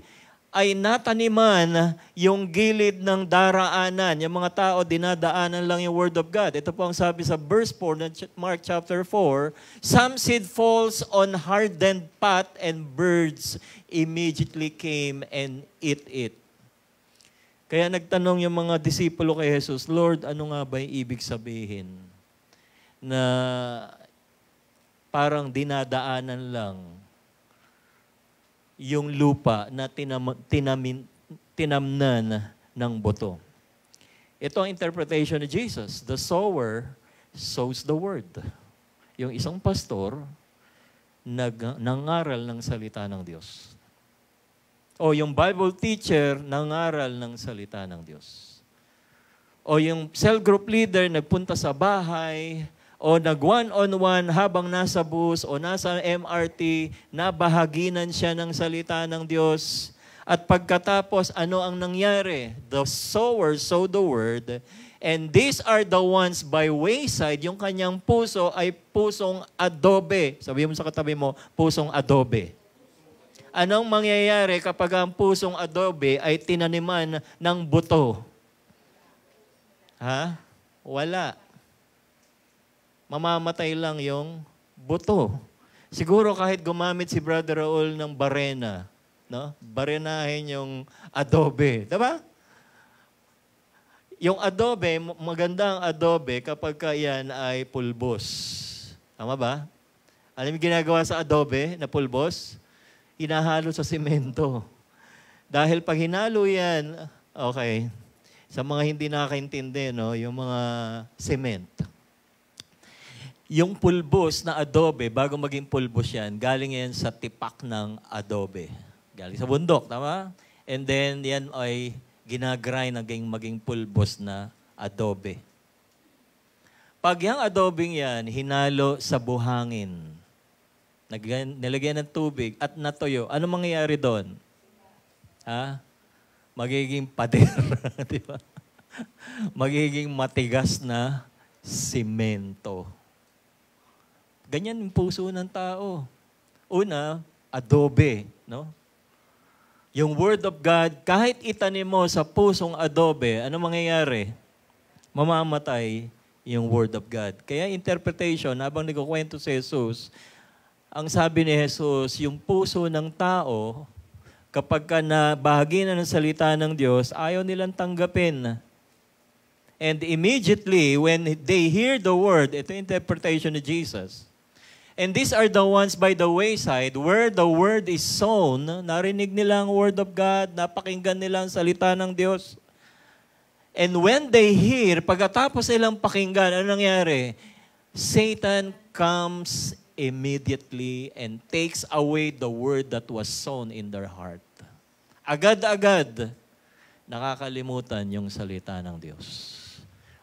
ay nataniman yung gilid ng daraanan. Yung mga tao, dinadaanan lang yung Word of God. Ito po ang sabi sa verse 4 ng Mark chapter 4, some seed falls on hardened path and birds immediately came and eat it. Kaya nagtanong yung mga disipulo kay Jesus, Lord, ano nga ba yung ibig sabihin na parang dinadaanan lang yung lupa na tinamnan ng buto? Ito ang interpretation ni Jesus. The sower sows the word. Yung isang pastor nangaral ng salita ng Diyos. O yung Bible teacher nangaral ng salita ng Diyos. O yung cell group leader nagpunta sa bahay, o nag-one-on-one habang nasa bus o nasa MRT, nabahaginan siya ng salita ng Diyos. At pagkatapos, ano ang nangyari? The sower sowed the word, and these are the ones by wayside, yung kanyang puso ay pusong adobe. Sabihin mo sa katabi mo, pusong adobe. Anong mangyayari kapag ang pusong adobe ay tinaniman ng buto? Ha? Wala. Mamamatay lang yung buto. Siguro kahit gumamit si Brother Raul ng barena, no? Barenahin yung adobe. Diba? Yung adobe, magandang adobe kapag yan ay pulbos. Tama ba? Alam mo ginagawa sa adobe na pulbos? Hinahalo sa simento. Dahil pag hinalo yan, okay, sa mga hindi nakakaintindi, no, yung mga cement. Yung pulbos na adobe, bago maging pulbos yan, galing yan sa tipak ng adobe. Galing sa bundok, tama? And then, yan ay ginagrind hanggang maging pulbos na adobe. Pag yung adobeng yan, hinalo sa buhangin, nilagyan ng tubig at natuyo, ano mangyayari doon? Ha? Magiging pader, di ba? Magiging matigas na simento. Ganyan yung puso ng tao. Una, adobe, no? Yung Word of God, kahit itanim mo sa pusong adobe, ano mangyayari? Mamamatay yung Word of God. Kaya interpretation, habang nagkukwento si Jesus, ang sabi ni Jesus, yung puso ng tao, kapag ka nabahagi na ng salita ng Diyos, ayaw nilang tanggapin. And immediately, when they hear the Word, ito yung interpretation ni Jesus. And these are the ones by the wayside where the word is sown. Narinig nila ang word of God, napakinggan nila ang salita ng Diyos. And when they hear, pagkatapos nilang pakinggan, ano nangyari? Satan comes immediately and takes away the word that was sown in their heart. Agad-agad, nakakalimutan yung salita ng Diyos.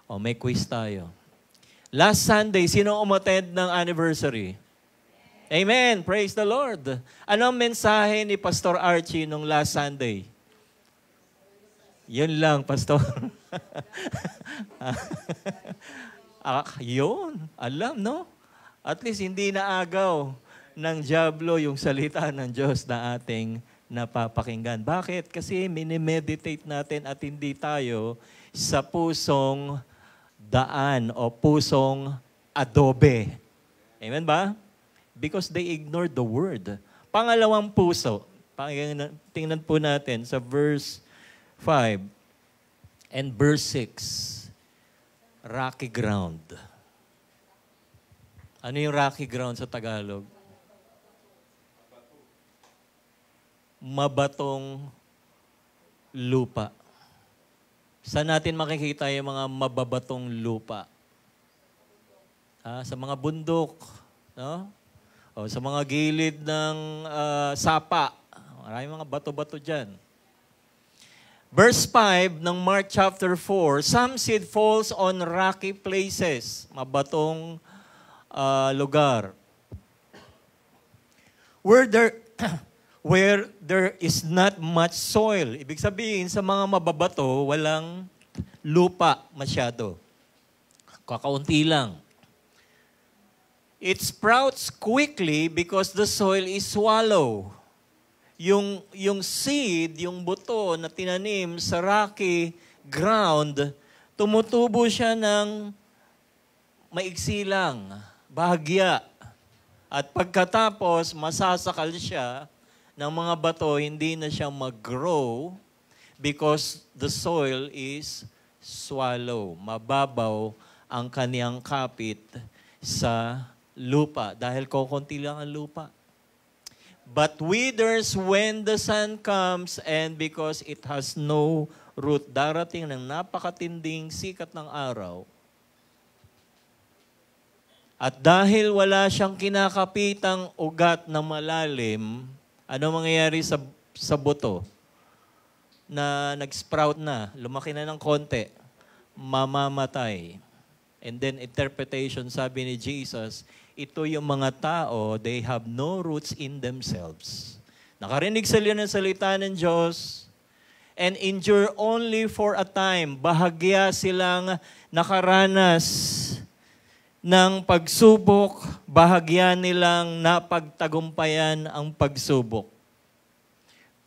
O may quiz tayo. Last Sunday, sino umattend ng anniversary? Amen. Praise the Lord. Anong mensahe ni Pastor Archie nung last Sunday? Yun lang, Pastor. Yun. Alam, no? At least hindi naagaw ng dyablo yung salita ng Diyos na ating napapakinggan. Bakit? Kasi minimeditate natin at hindi tayo sa pusong daan o pusong adobe. Amen ba? Because they ignored the word. Pangalawang puso. Tingnan po natin sa verse 5 and verse 6. Rocky ground. Ano yung rocky ground sa Tagalog? Mabatong lupa. Saan natin makikita yung mga mababatong lupa? Sa mga bundok, no? O sa mga gilid ng sapa. Maraming mga bato-bato dyan. Verse 5 ng Mark chapter 4, some seed falls on rocky places, mabatong lugar. Where there is not much soil. Ibig sabihin, sa mga mababato, walang lupa masyado. Kakaunti lang. It sprouts quickly because the soil is shallow. Yung seed, yung buto na tinanim sa rocky ground, tumutubo siya ng maigsi lang, bahagya. At pagkatapos, masasakal siya ng mga bato, hindi na siya mag-grow because the soil is shallow. Mababaw ang kaniyang kapit sa lupa dahil kokonti lang ang lupa. But withers when the sun comes and because it has no root. Darating ng napakatinding sikat ng araw. At dahil wala siyang kinakapitang ugat na malalim, ano mangyayari sa buto na nag-sprout na, lumaki na ng konti, mamamatay. And then interpretation, sabi ni Jesus, ito yung mga tao, they have no roots in themselves. Nakarinig sila ng salita ng Diyos and endure only for a time. Bahagya silang nakaranas ng pagsubok, bahagya nilang napagtagumpayan ang pagsubok.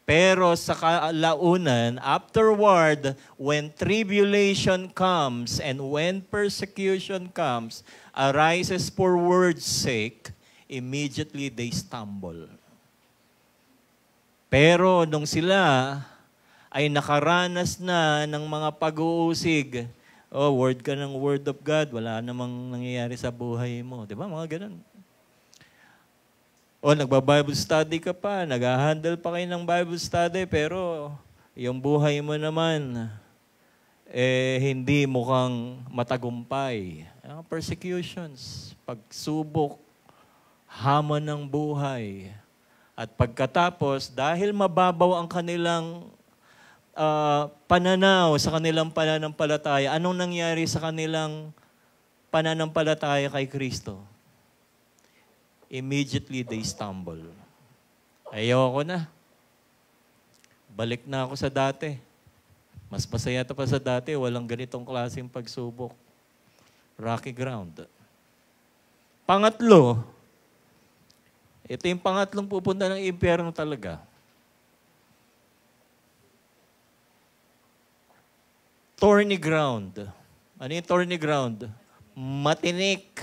Pero sa kalaunan, afterward, when tribulation comes and when persecution comes, arises for word's sake, immediately they stumble. Pero nung sila ay nakaranas na ng mga pag-uusig, word ka ng word of God, wala namang nangyayari sa buhay mo. Di ba? Mga ganun. Nagba-Bible study ka pa, nag-handle pa kayo ng Bible study, pero yung buhay mo naman, hindi mukhang matagumpay. Persecutions, pagsubok, hamon ng buhay. At pagkatapos, dahil mababaw ang kanilang pananaw sa kanilang pananampalataya, anong nangyari sa kanilang pananampalataya kay Kristo? Immediately they stumble. Ayoko na. Balik na ako sa dati. Mas masaya pa sa dati, walang ganitong klaseng pagsubok. Rocky ground. Pangatlo, ito yung pangatlong pupunta ng impyerno talaga. Thorny ground. Ano yung thorny ground? Matinik.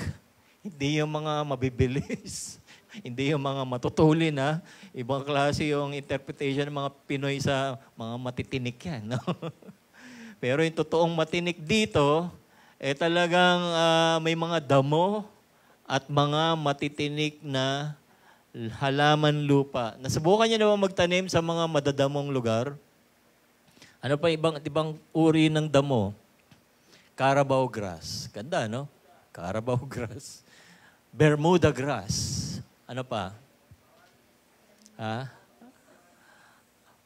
Hindi yung mga mabibilis. Hindi yung mga matutuli na. Ibang klase yung interpretation ng mga Pinoy sa mga matitinik yan. No? Pero yung totoong matinik dito, talagang may mga damo at mga matitinik na halaman lupa. Nasubukan niyo na ba magtanim sa mga madadamong lugar? Ano pa ibang uri ng damo? Carabao grass. Ganda, no? Carabao grass. Bermuda grass. Ano pa?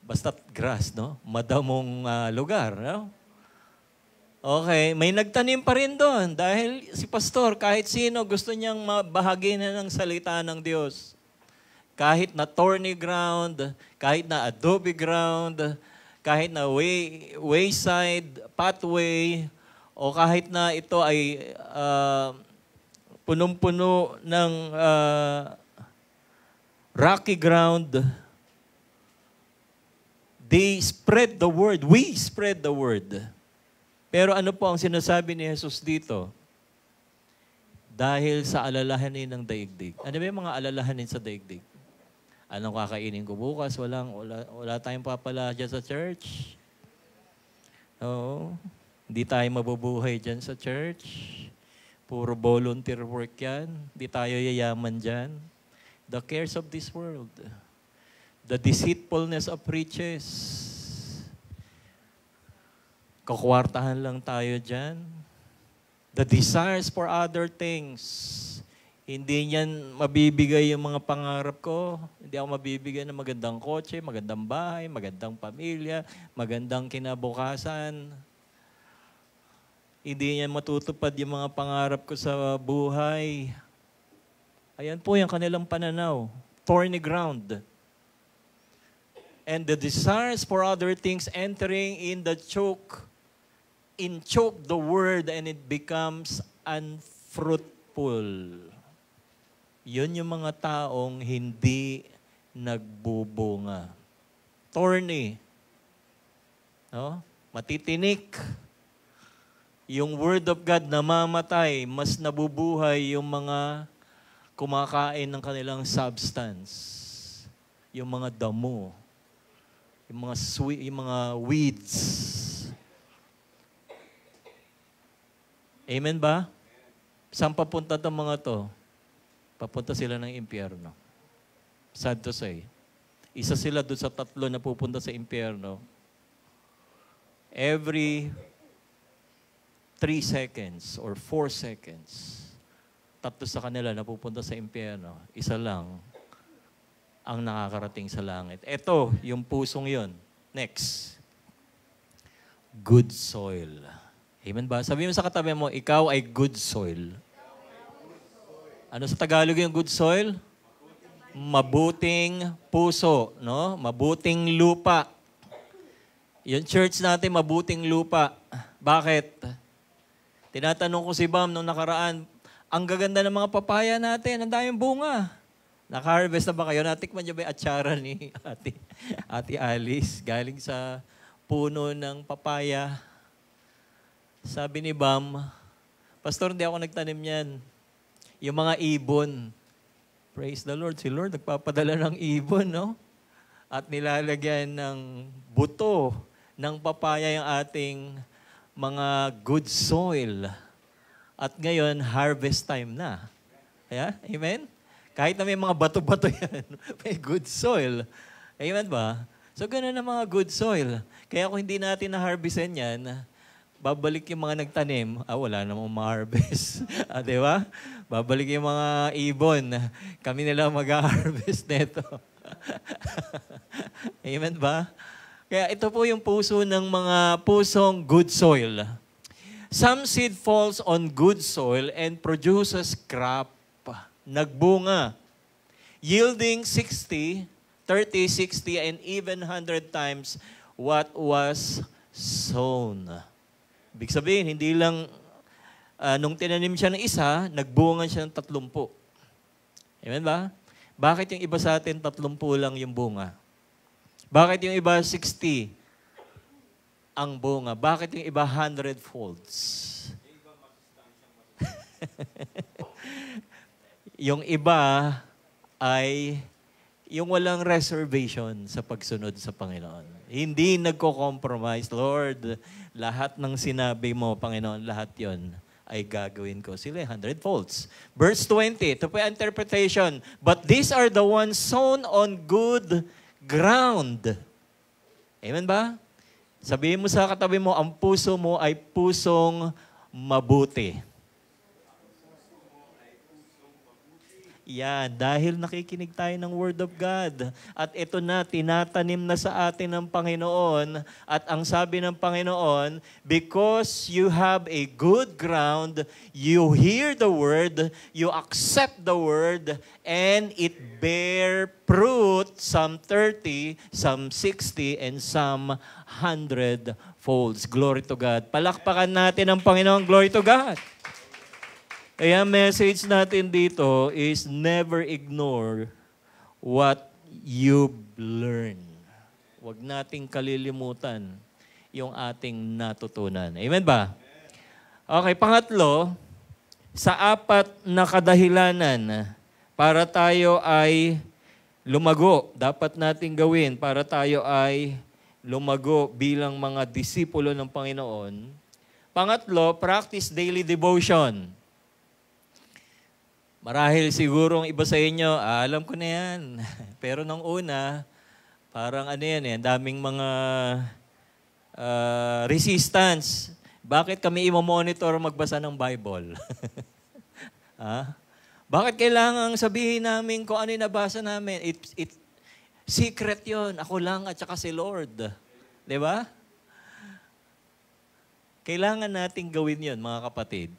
Basta grass, no? Madamong lugar, no? Okay, may nagtanim pa rin doon dahil si pastor, kahit sino, gusto niyang mabahagi na ng salita ng Diyos. Kahit na thorny ground, kahit na adobe ground, kahit na wayside, pathway, o kahit na ito ay punong-puno ng rocky ground, they spread the word. We spread the word. Pero ano po ang sinasabi ni Jesus dito? Dahil sa alalahanin ng daigdig. Ano ba yung mga alalahanin sa daigdig? Anong kakainin ko bukas? Wala tayong papala dyan sa church. Oo. Hindi tayo mabubuhay dyan sa church. Puro volunteer work yan. Hindi tayo yayaman dyan. The cares of this world. The deceitfulness of riches. Kakwartahan lang tayo dyan. The desires for other things. Hindi niyan mabibigay yung mga pangarap ko. Hindi ako mabibigay ng magandang kotse, magandang bahay, magandang pamilya, magandang kinabukasan. Hindi niyan matutupad yung mga pangarap ko sa buhay. Ayan po yung kanilang pananaw. Thorny ground. And the desires for other things entering in the choke the word and it becomes unfruitful. Yun yung mga taong hindi nagbubunga. Thorny. No? Matitinik. Yung word of God namamatay, mas nabubuhay yung mga kumakain ng kanilang substance. Yung mga damo. Yung mga yung mga weeds. Amen ba? Saan papunta itong mga to? Papunta sila ng impyerno. Sad to say. Isa sila doon sa 3 na pupunta sa impyerno. Every 3 seconds or 4 seconds, 3 sa kanila na pupunta sa impyerno. Isa lang ang nakakarating sa langit. Ito, yung pusong yon. Next. Good soil. Amen ba? Sabi mo sa katabi mo, ikaw ay good soil. Ano sa Tagalog yung good soil? Mabuting puso, no? Mabuting lupa. Yung church natin, mabuting lupa. Bakit? Tinatanong ko si Bam nung nakaraan, ang gaganda ng mga papaya natin, ang daming bunga. Naka-harvest na ba kayo? Natikman niyo ba yung atsara ni Ate Alice? Galing sa puno ng papaya. Sabi ni Bam, Pastor, hindi ako nagtanim yan. Yung mga ibon. Praise the Lord. Si Lord nagpapadala ng ibon, no? At nilalagyan ng buto ng papaya yung ating mga good soil. At ngayon, harvest time na. Yeah? Amen? Kahit na may mga bato-bato yan, may good soil. Amen ba? So, ganun ang mga good soil. Kaya kung hindi natin na-harvestan yan, babalik yung mga nagtanim, wala namang ma-harvest. Di ba? Babalik yung mga ibon, kami nila mag-harvest neto. Amen ba? Kaya ito po yung puso ng mga pusong good soil. Some seed falls on good soil and produces crop. Nagbunga. Yielding 60, 30, 60, and even 100 times what was sown. Ibig sabihin, hindi lang nung tinanim siya ng isa, nagbunga siya ng 30. Amen ba? Bakit yung iba sa atin 30 lang yung bunga? Bakit yung iba 60 ang bunga? Bakit yung iba 100 folds? Yung iba ay yung walang reservation sa pagsunod sa Panginoon. Hindi nagko-compromise, Lord, lahat ng sinabi mo, Panginoon, lahat yon ay gagawin ko. Sila 100 folds. Verse 20, ito po yung interpretation. But these are the ones sown on good ground. Amen ba? Sabihin mo sa katabi mo, ang puso mo ay pusong mabuti. Yan, dahil nakikinig tayo ng Word of God. At ito na, tinatanim na sa atin ng Panginoon. At ang sabi ng Panginoon, because you have a good ground, you hear the Word, you accept the Word, and it bear fruit, some 30, some 60, and some 100 folds. Glory to God. Palakpakan natin ang Panginoon. Glory to God. Kaya message natin dito is never ignore what you've learned. Huwag nating kalilimutan yung ating natutunan. Amen ba? Okay, pangatlo, sa apat na kadahilanan para tayo ay lumago, dapat nating gawin para tayo ay lumago bilang mga disipulo ng Panginoon. Pangatlo, practice daily devotion. Marahil sigurong iba sa inyo, alam ko na yan. Pero nung una, parang ano yan eh, daming mga resistance. Bakit kami i-monitor magbasa ng Bible? Bakit kailangan sabihin namin kung ano yung nabasa namin? Secret yon. Ako lang at saka si Lord. Di ba? Kailangan nating gawin yon, mga kapatid.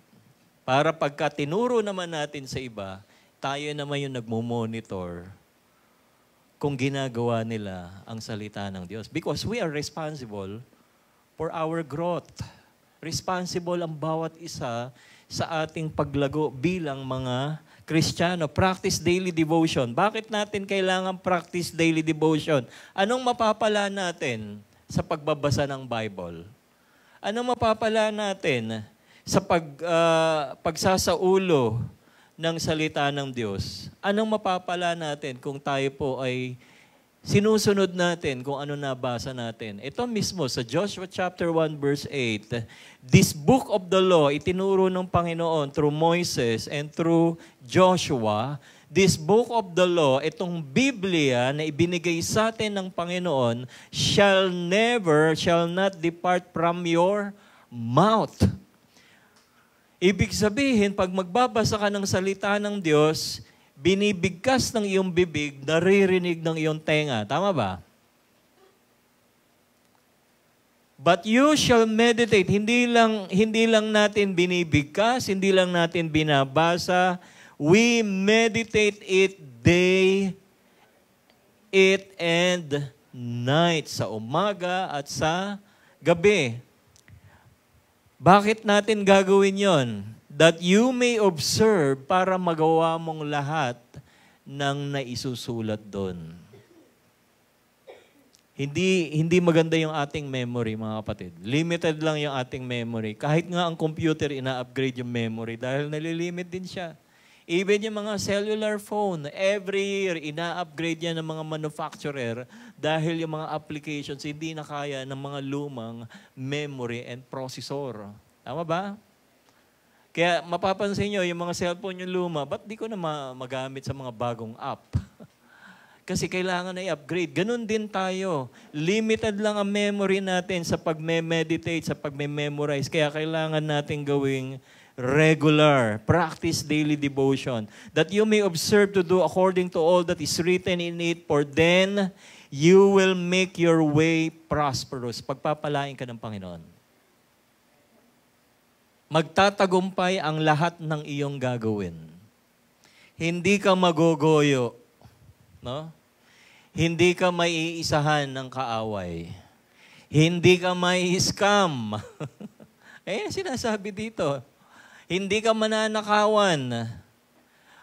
Para pagka tinuro naman natin sa iba, tayo naman yung nagmo-monitor kung ginagawa nila ang salita ng Diyos. Because we are responsible for our growth. Responsible ang bawat isa sa ating paglago bilang mga Kristiyano. Practice daily devotion. Bakit natin kailangan practice daily devotion? Anong mapapala natin sa pagbabasa ng Bible? Anong mapapala natin sa pagsasaulo ng salita ng Diyos? Anong mapapala natin kung tayo po ay sinusunod natin kung ano nabasa natin? Ito mismo sa Joshua chapter 1 verse 8, this book of the law, itinuro ng Panginoon through Moses and through Joshua. This book of the law, itong Biblia na ibinigay sa atin ng Panginoon, shall not depart from your mouth. Ibig sabihin, pag magbabasa ka ng salita ng Diyos, binibigkas ng iyong bibig, naririnig ng iyong tenga. Tama ba? But you shall meditate. Hindi lang natin binibigkas, hindi lang natin binabasa. We meditate it day, it and night. Sa umaga at sa gabi. Bakit natin gagawin yon? That you may observe para magawa mong lahat ng naisusulat doon. Hindi maganda yung ating memory, mga kapatid. Limited lang yung ating memory. Kahit nga ang computer, ina-upgrade yung memory dahil nalilimit din siya. Even yung mga cellular phone, every year, ina-upgrade yan ng mga manufacturer dahil yung mga applications hindi na kaya ng mga lumang memory and processor. Tama ba? Kaya mapapansin nyo, yung mga cellphone yung luma, ba't di ko na magamit sa mga bagong app? Kasi kailangan na i-upgrade. Ganun din tayo. Limited lang ang memory natin sa pag-meditate, sa pag-memorize. Kaya kailangan natin gawing regular, practice daily devotion, that you may observe to do according to all that is written in it, for then you will make your way prosperous. Pagpapalain ka ng Panginoon. Magtatagumpay ang lahat ng iyong gagawin. Hindi ka magogoyo, no? Hindi ka maiisahan ng kaaway. Hindi ka mai-scam. Sinasabi dito. Hindi ka mananakawan.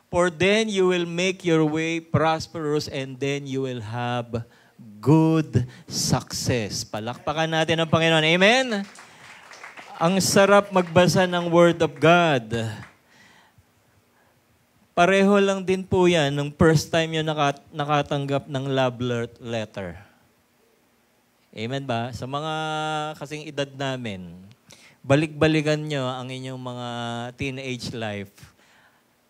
For then you will make your way prosperous and then you will have good success. Palakpakan natin ang Panginoon. Amen? Ang sarap magbasa ng Word of God. Pareho lang din po yan nung first time yung nakatanggap ng love letter. Amen ba? Sa mga kasing edad namin, balik-balikan nyo ang inyong mga teenage life.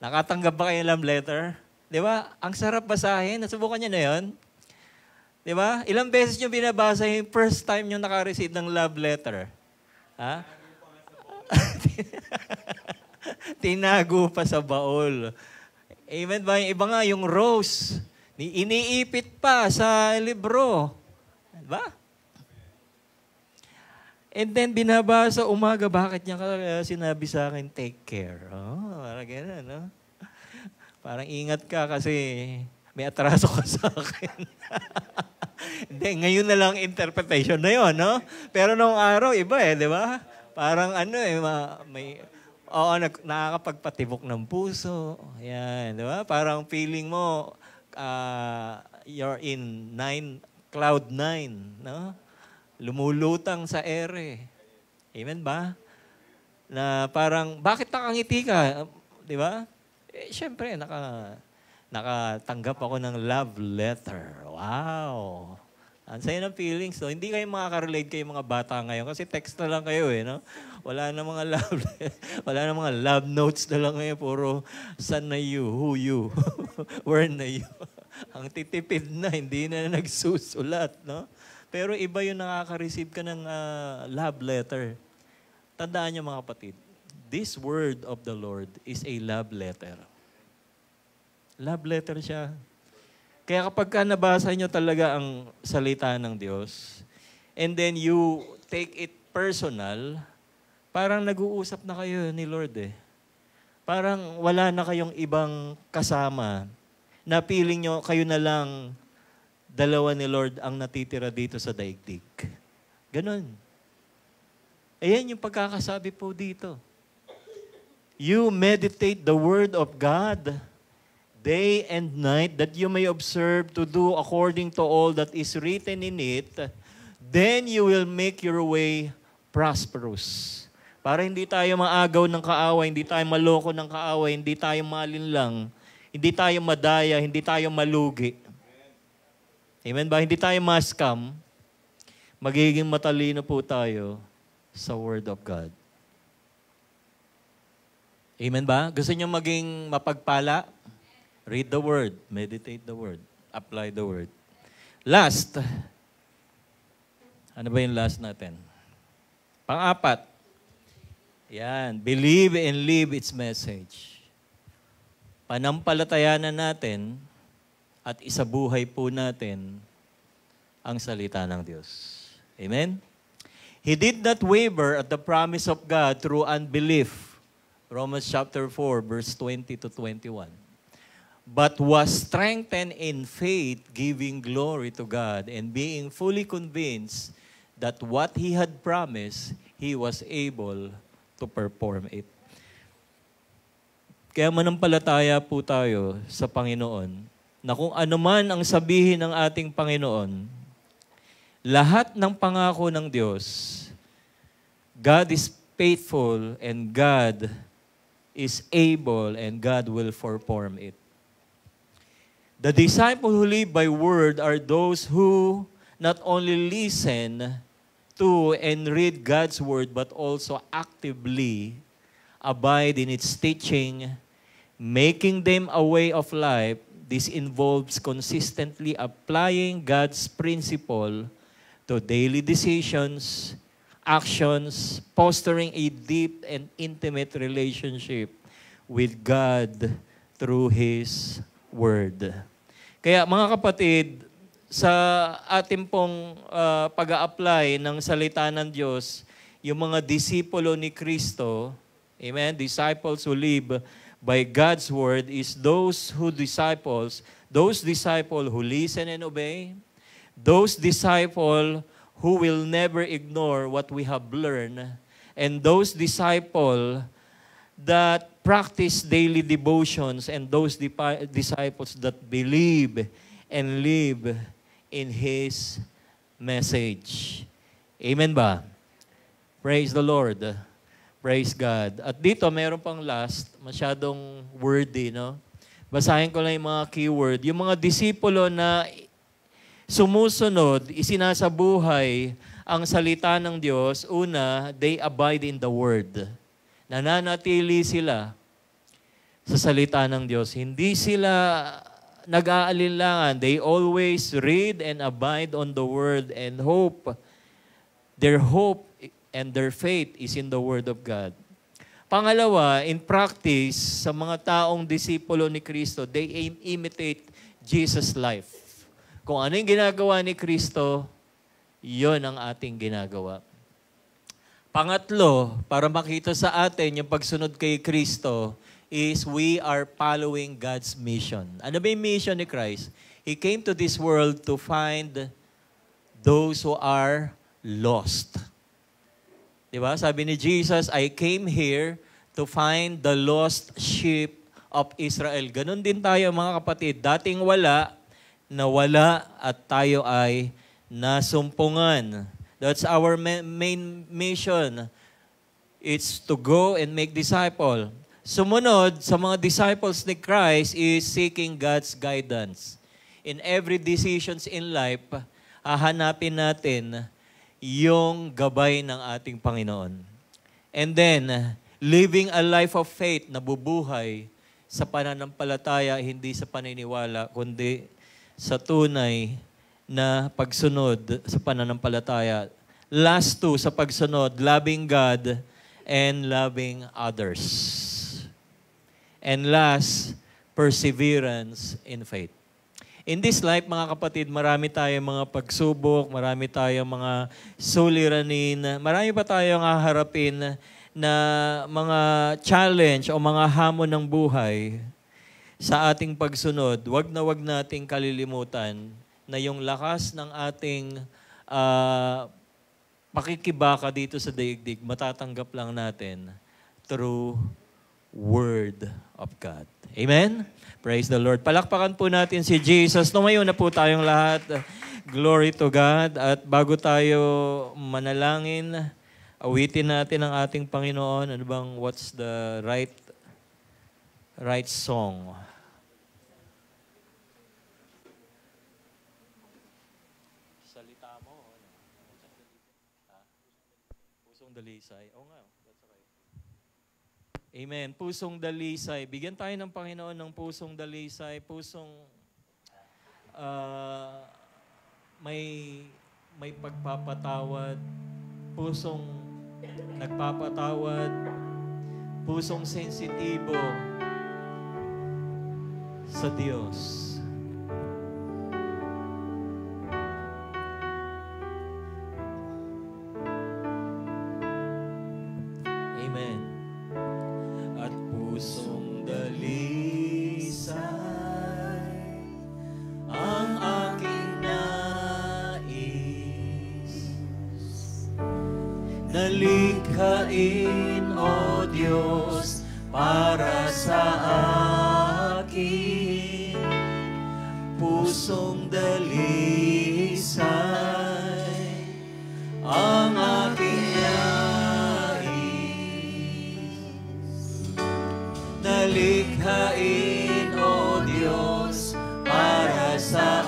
Nakatanggap ba kayo ng love letter? Di ba? Ang sarap basahin. Nasubukan nyo na yun? Di ba? Ilang beses nyo binabasa yung first time nyo naka-receive ng love letter? Ha? Tinago pa sa baul. Amen ba? Yung iba nga, yung rose, iniipit pa sa libro. Diba? And then, binabasa umaga, bakit niya sinabi sa akin, take care. Oh, parang gano'n, no? Parang ingat ka kasi may atraso ka sa akin. Hindi, ngayon na lang interpretation na yun, no? Pero nung araw, iba di ba? Parang nakakapagpatibok ng puso. Yan, di ba? Parang feeling mo, you're in cloud 9, no? Lumulutang sa ere. Amen ba? Na parang, bakit nakangiti ka? Di ba? Siyempre, nakatanggap ako ng love letter. Wow! Ang saya ng feelings. So, hindi kayo makaka-relate kayo mga bata ngayon kasi text na lang kayo no? Wala na mga wala na mga love notes na lang ngayon. Puro, san na you, who you, where na you. Ang titipid na, hindi na nagsusulat, no? Pero iba yung nakaka-receive ka ng love letter. Tandaan niyo mga kapatid, this word of the Lord is a love letter. Love letter siya. Kaya kapag nabasa nyo talaga ang salita ng Diyos, and then you take it personal, parang nag-uusap na kayo ni Lord Parang wala na kayong ibang kasama na feeling nyo kayo na lang dalawa ni Lord ang natitira dito sa daigdig. Ganon. Ayan yung pagkakasabi po dito. You meditate the word of God day and night, that you may observe to do according to all that is written in it, then you will make your way prosperous. Para hindi tayo maagaw ng kaaway, hindi tayo maloko ng kaaway, hindi tayo malinlang, hindi tayo madaya, hindi tayo malugi. Amen ba? Hindi tayo ma-scam. Magiging matalino po tayo sa Word of God. Amen ba? Gusto niyo maging mapagpala? Read the Word. Meditate the Word. Apply the Word. Last. Ano ba yung last natin? Pang-apat. Yan. Believe and live its message. Panampalatayanan natin at isabuhay po natin ang salita ng Diyos. Amen? He did not waver at the promise of God through unbelief. Romans chapter 4, verse 20 to 21. But was strengthened in faith, giving glory to God, and being fully convinced that what He had promised, He was able to perform it. Kaya manampalataya po tayo sa Panginoon na kung ano man ang sabihin ng ating Panginoon, lahat ng pangako ng Diyos, God is faithful and God is able and God will perform it. The disciples who live by word are those who not only listen to and read God's word but also actively abide in its teaching, making them a way of life. This involves consistently applying God's principle to daily decisions, actions, fostering a deep and intimate relationship with God through His Word. Kaya mga kapatid, sa ating pong pag-a-apply ng salita ng Diyos, yung mga disipulo ni Kristo, amen, disciples who live by God's Word is those disciples who listen and obey, those disciples who will never ignore what we have learned, and those disciples that practice daily devotions, and those disciples that believe and live in His message. Amen ba? Praise the Lord. Praise God. At dito, mayroon pang last, masyadong wordy, no? Basahin ko lang yung mga keyword. Yung mga disipulo na sumusunod, isinasabuhay ang salita ng Diyos, una, they abide in the Word. Nananatili sila sa salita ng Diyos. Hindi sila nag-aalinlangan. They always read and abide on the Word and hope. Their hope and their faith is in the Word of God. Pangalawa, in practice, sa mga taong disipulo ni Kristo, they imitate Jesus' life. Kung ano yung ginagawa ni Kristo, yon ang ating ginagawa. Pangatlo, para makita sa atin yung pagsunod kay Kristo, is we are following God's mission. Ano ba yung mission ni Christ? He came to this world to find those who are lost. Diba? Sabi ni Jesus, I came here to find the lost sheep of Israel. Ganon din tayo mga kapatid. Dating wala, nawala at tayo ay nasumpungan. That's our main mission. It's to go and make disciple. Sumunod sa mga disciples ni Christ is seeking God's guidance. In every decisions in life, hahanapin natin yung gabay ng ating Panginoon. And then, living a life of faith na bubuhay sa pananampalataya, hindi sa paniniwala, kundi sa tunay na pagsunod sa pananampalataya. Last two, sa pagsunod, loving God and loving others. And last, perseverance in faith. In this life, mga kapatid, marami tayong mga pagsubok, marami tayong mga suliranin, marami pa tayong haharapin na mga challenge o mga hamon ng buhay sa ating pagsunod. Wag nating kalilimutan na yung lakas ng ating pakikibaka dito sa daigdig, matatanggap lang natin through Word of God. Amen? Praise the Lord. Palakpakan po natin si Jesus. Tumayo na po tayong lahat. Glory to God. At bago tayo manalangin, awitin natin ang ating Panginoon. Ano bang, what's the right song? Salita mo. Pusong dalisay. Oo nga, that's right. Amen. Pusong dalisay. Bigyan tayo ng Panginoon ng pusong dalisay. Pusong may pagpapatawad. Pusong nagpapatawad. Pusong sensitibo sa Diyos. Amen. At pusong dalisay ang aking nais, nalikhain, O Diyos, para sa akin. Pusong dalisay ang aking nalikhain, O Diyos, para sa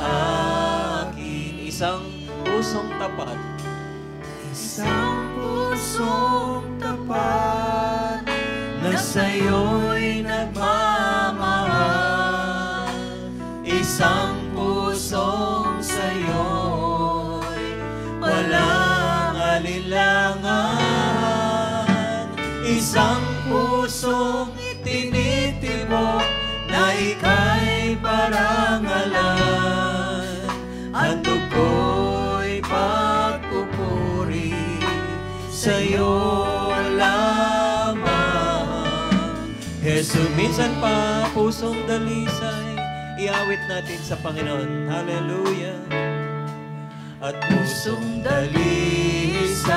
akin. Isang pusong tapat. Isang pusong tapat na sa'yo'y nagmamahal. Isang pusong sa'yo'y walang alinlangan. Isang pusong tinitibok na ika'y parangalan. Ang dugo'y pagpupuri sa'yo lamang. Jesus, minsan pa pusong dalisay, iawit natin sa Panginoon. Hallelujah. At pusong dalisay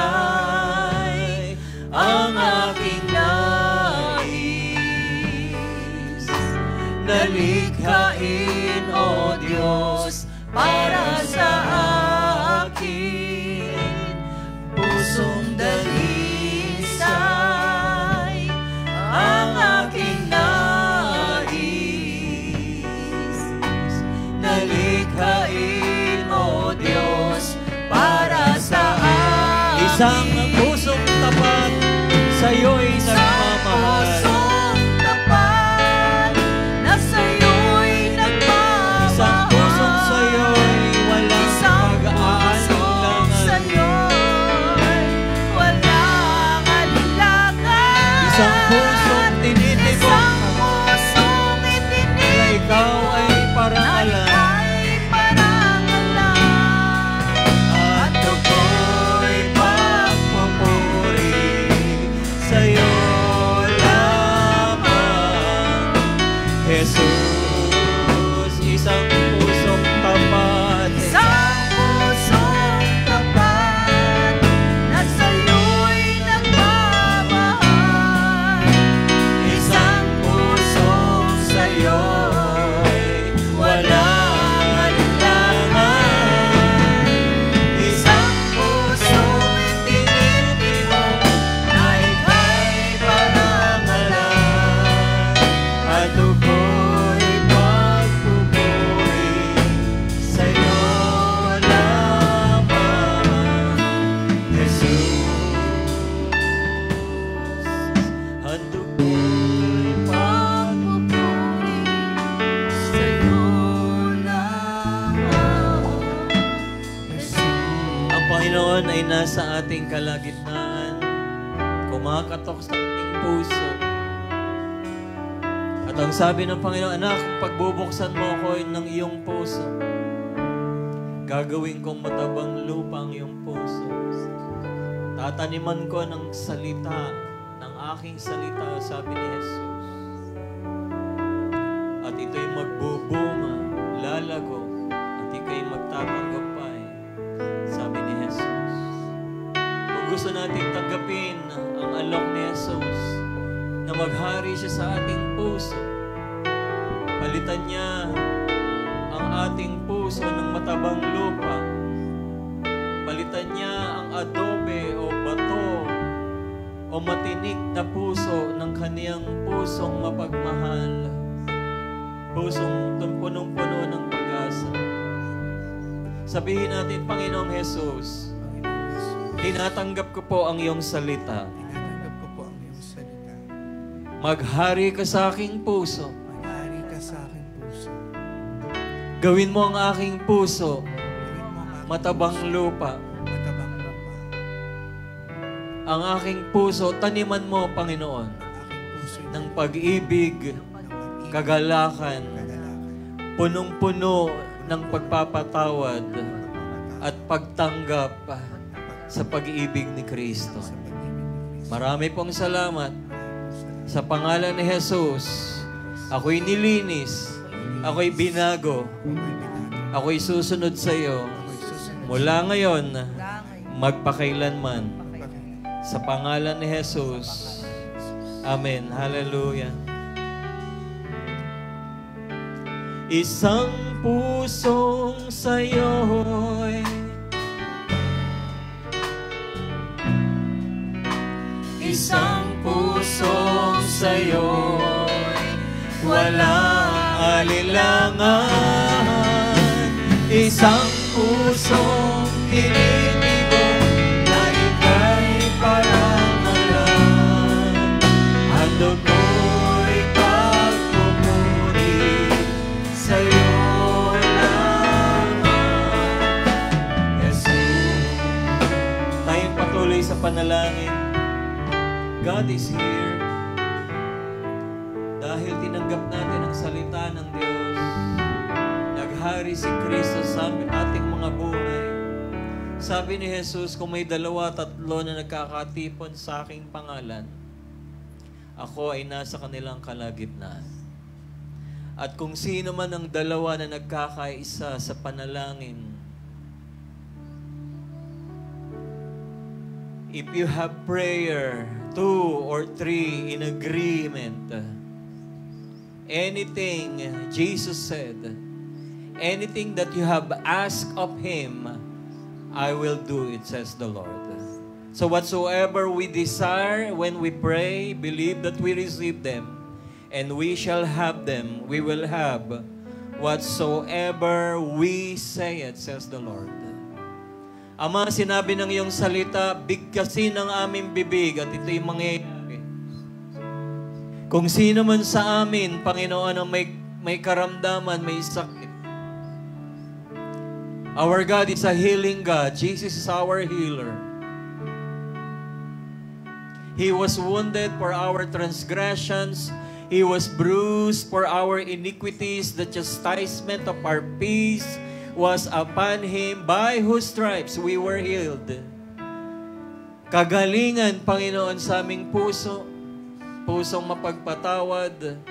ang aking nais, nalikhain, O Diyos, para sa akin. Pusong dalisay ang aking nais, nalikhain, O Diyos, para sa akin. Isang pusong tapat sa'yo'y nagmamahal. Isang pusong tapat na sa'yo'y nagmamahal. Isang pusong sa'yo'y walang pag-aalinlangan. Isang pusong sa'yo'y walang alinlangan. Isang Panginoon ay nasa ating kalagitnaan, kumakatok sa ating puso. At ang sabi ng Panginoon, anak, kung pagbubuksan mo ako ng iyong puso, gagawin kong matabang lupa ang iyong puso. Tataniman ko ng salita, ng aking salita, sabi ni Jesus. At ito'y magbubunga, lalago, at ika'y magtatagumpay, sabi ni Jesus. Kung gusto natin tanggapin ang alok ni Jesus, na maghari siya sa ating puso, palitan niya ang ating puso ng matabang lupa, palitan niya ang adobe o bato o matinik na puso ng kaniyang pusong mapagmahal, pusong punong-puno ng pag-asa. Sabihin natin, Panginoong Jesus, tinatanggap ko po ang iyong salita. Tinatanggap ko po ang iyong salita. Maghari ka sa aking puso. Maghari ka sa aking puso. Gawin mo ang aking puso Gawin mo ang aking matabang lupa. matabang lupa. Ang aking puso, taniman mo, Panginoon, Ang aking puso ng pag-ibig, kagalakan, punong-puno ng pagpapatawad at pagtanggap sa pag-ibig ni Kristo. Marami pong salamat. Sa pangalan ni Jesus, ako'y nilinis, ako'y binago, ako'y susunod sa iyo mula ngayon, magpakailanman. Sa pangalan ni Jesus. Amen. Hallelujah. Isang pusong sa'yo'y isang pusong sa'yo'y walang alilangan. Isang pusong tinitibok na ika'y parangalan. Hando ko'y pagpupuri sa'yo lamang, Jesus. Tayong patuloy sa panalangin. God is here. Dahil tinanggap natin ang salita ng Diyos, naghari si Kristo sa ating mga buhay. Sabi ni Jesus, kung may 2-3 na nagkakatipon sa aking pangalan, ako ay nasa kanilang kalagitnaan. At kung sino man ang 2 na nagkakaisa sa panalangin, if you have prayer, 2 or 3 in agreement, anything, Jesus said, anything that you have asked of Him, I will do it, says the Lord. So whatsoever we desire when we pray, believe that we receive them, and we shall have them. We will have whatsoever we say it, says the Lord. Ama, sinabi ng iyong salita, bigkasin ang aming bibig at ito'y mangyayari. Kung sino man sa amin, Panginoon, ang may karamdaman, may sakit. Our God is a healing God. Jesus is our healer. He was wounded for our transgressions. He was bruised for our iniquities. The chastisement of our peace was upon Him, by whose stripes we were healed. Kagalingan, Panginoon, sa aming puso, pusong mapagpatawad.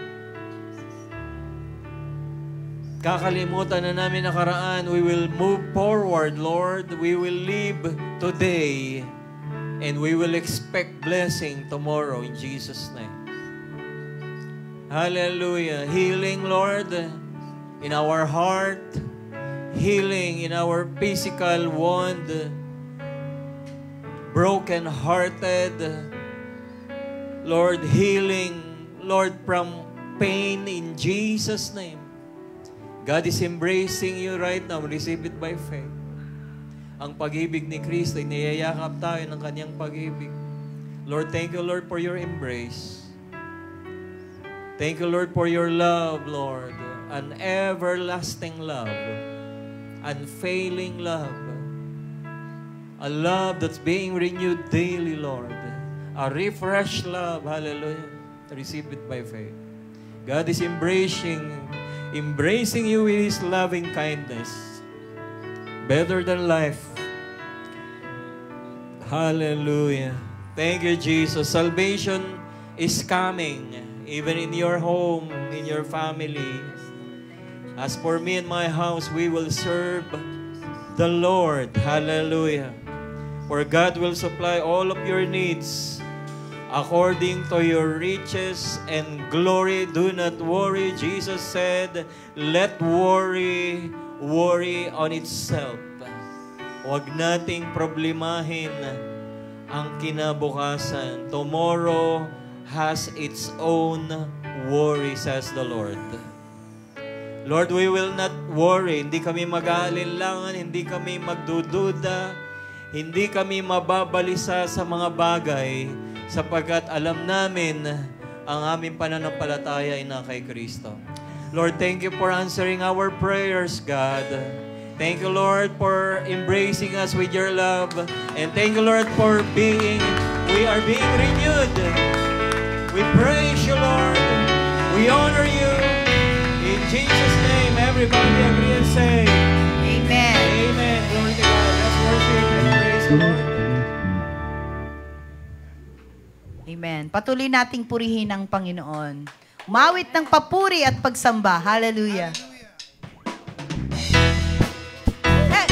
Kakalimutan na namin nakaraan, we will move forward, Lord. We will live today, and we will expect blessing tomorrow in Jesus' name. Hallelujah. Healing, Lord, in our heart, healing in our physical wound, broken-hearted, Lord, healing, Lord, from pain in Jesus' name. God is embracing you right now. Receive it by faith. Ang pag-ibig ni Kristo, niyayakap tayo ng kanyang pag-ibig. Lord, thank you, Lord, for your embrace. Thank you, Lord, for your love, Lord. An everlasting love. Unfailing love. A love that's being renewed daily, Lord. A refreshed love. Hallelujah. Receive it by faith. God is embracing you with His loving kindness. Better than life. Hallelujah. Thank you, Jesus. Salvation is coming, even in your home, in your family. As for me and my house, we will serve the Lord. Hallelujah. For God will supply all of your needs according to your riches and glory. Do not worry. Jesus said, let worry on itself. Huwag nating problemahin ang kinabukasan. Tomorrow has its own worry, says the Lord. Lord, we will not worry. Hindi kami mag-aalinlangan, hindi kami magdududa, hindi kami mababalisa sa mga bagay sapagkat alam namin ang aming pananampalataya ay na kay Kristo. Lord, thank you for answering our prayers, God. Thank you, Lord, for embracing us with your love. And thank you, Lord, for we are being renewed. We praise you, Lord. We honor you. In Jesus' name, everybody agree and say, Amen. Amen. Glory to God. Let's worship and praise the Lord. Amen. Patuloy nating purihin ang Panginoon. Umawit ng papuri at pagsamba. Hallelujah. Hey!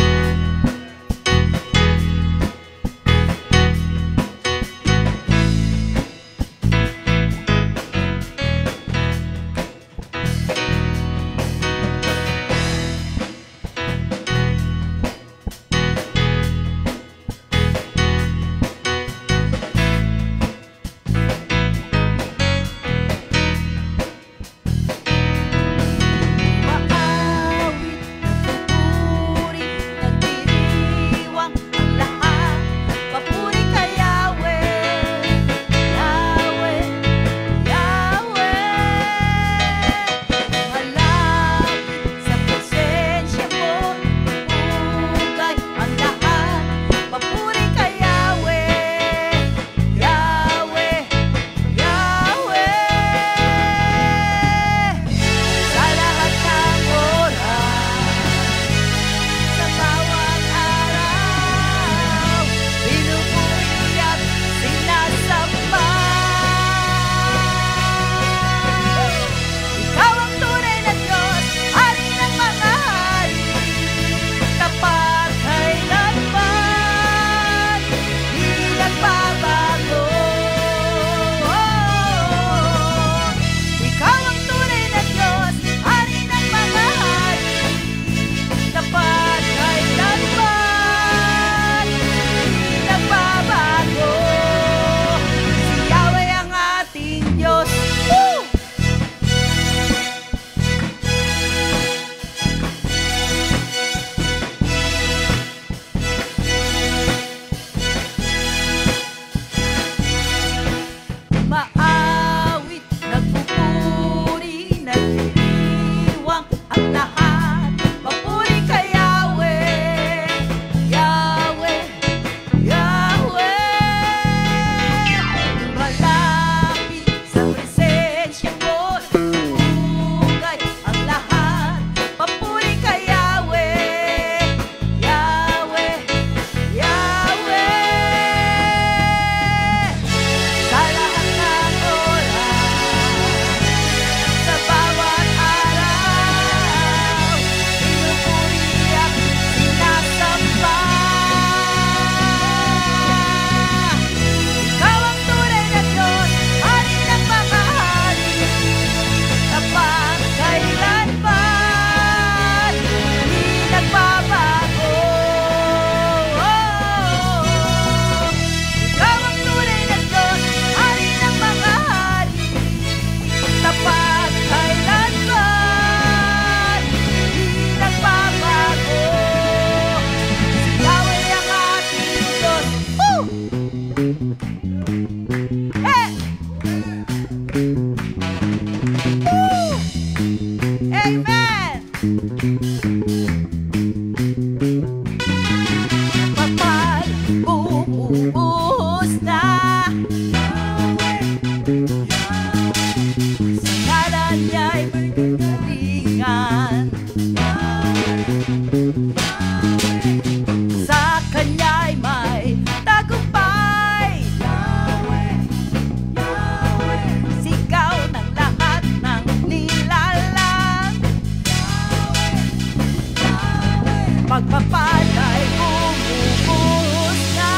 pagpapala'y bumubuhos na.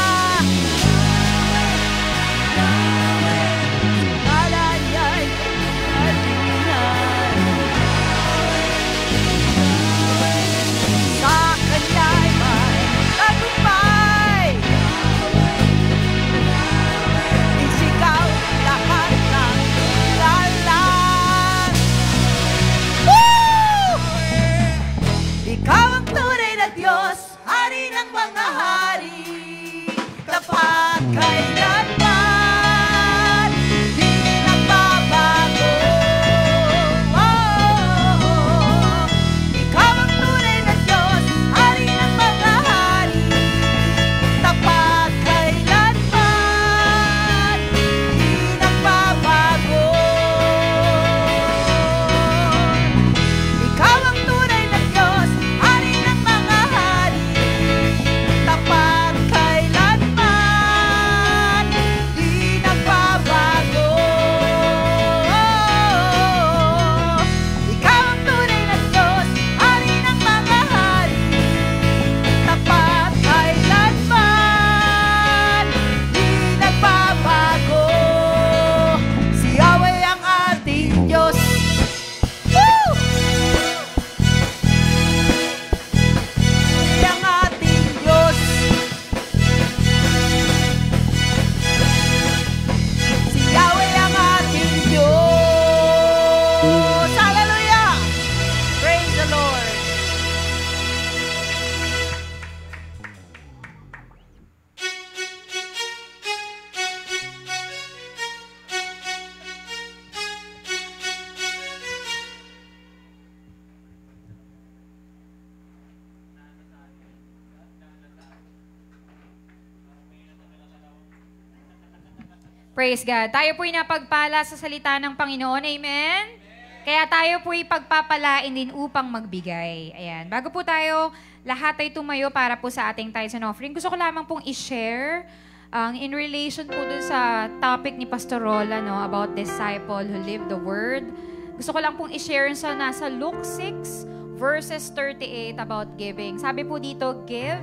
Alayay kalingan, sa Kanya'y may tagumpay. Isigaw lahat ng lalang. Woo! Ikaw ang tunay na Diyos, Hari ng mga hari, tapat kailanman, di nagbabago. Oh, ikaw ang tunay na Diyos, Hari ng mga hari, tapat kailanman, di nagbabago. Ikaw ang tunay na Diyos, Hari ng mga hari, tapat kailanman, di nagbabago. Ikaw ang tunay na Diyos, Hari ng mga hari, tapat kailanman, di nagbabago. Si Yahweh ang ating Diyos. Woo! Ang ating Diyos. Si Yahweh ang ating Diyos. Hallelujah! Praise the Lord. Praise God. Tayo po'y napagpala sa salita ng Panginoon. Amen? Kaya tayo po'y pagpapalain din upang magbigay. Ayan. Bago po tayo lahat ay tumayo para po sa ating tithes and offering, gusto ko lamang pong i-share in relation po dun sa topic ni Pastor Rola, no, about disciple who live the word. Gusto ko lang pong i-share sa nasa Luke 6 verses 38 about giving. Sabi po dito, give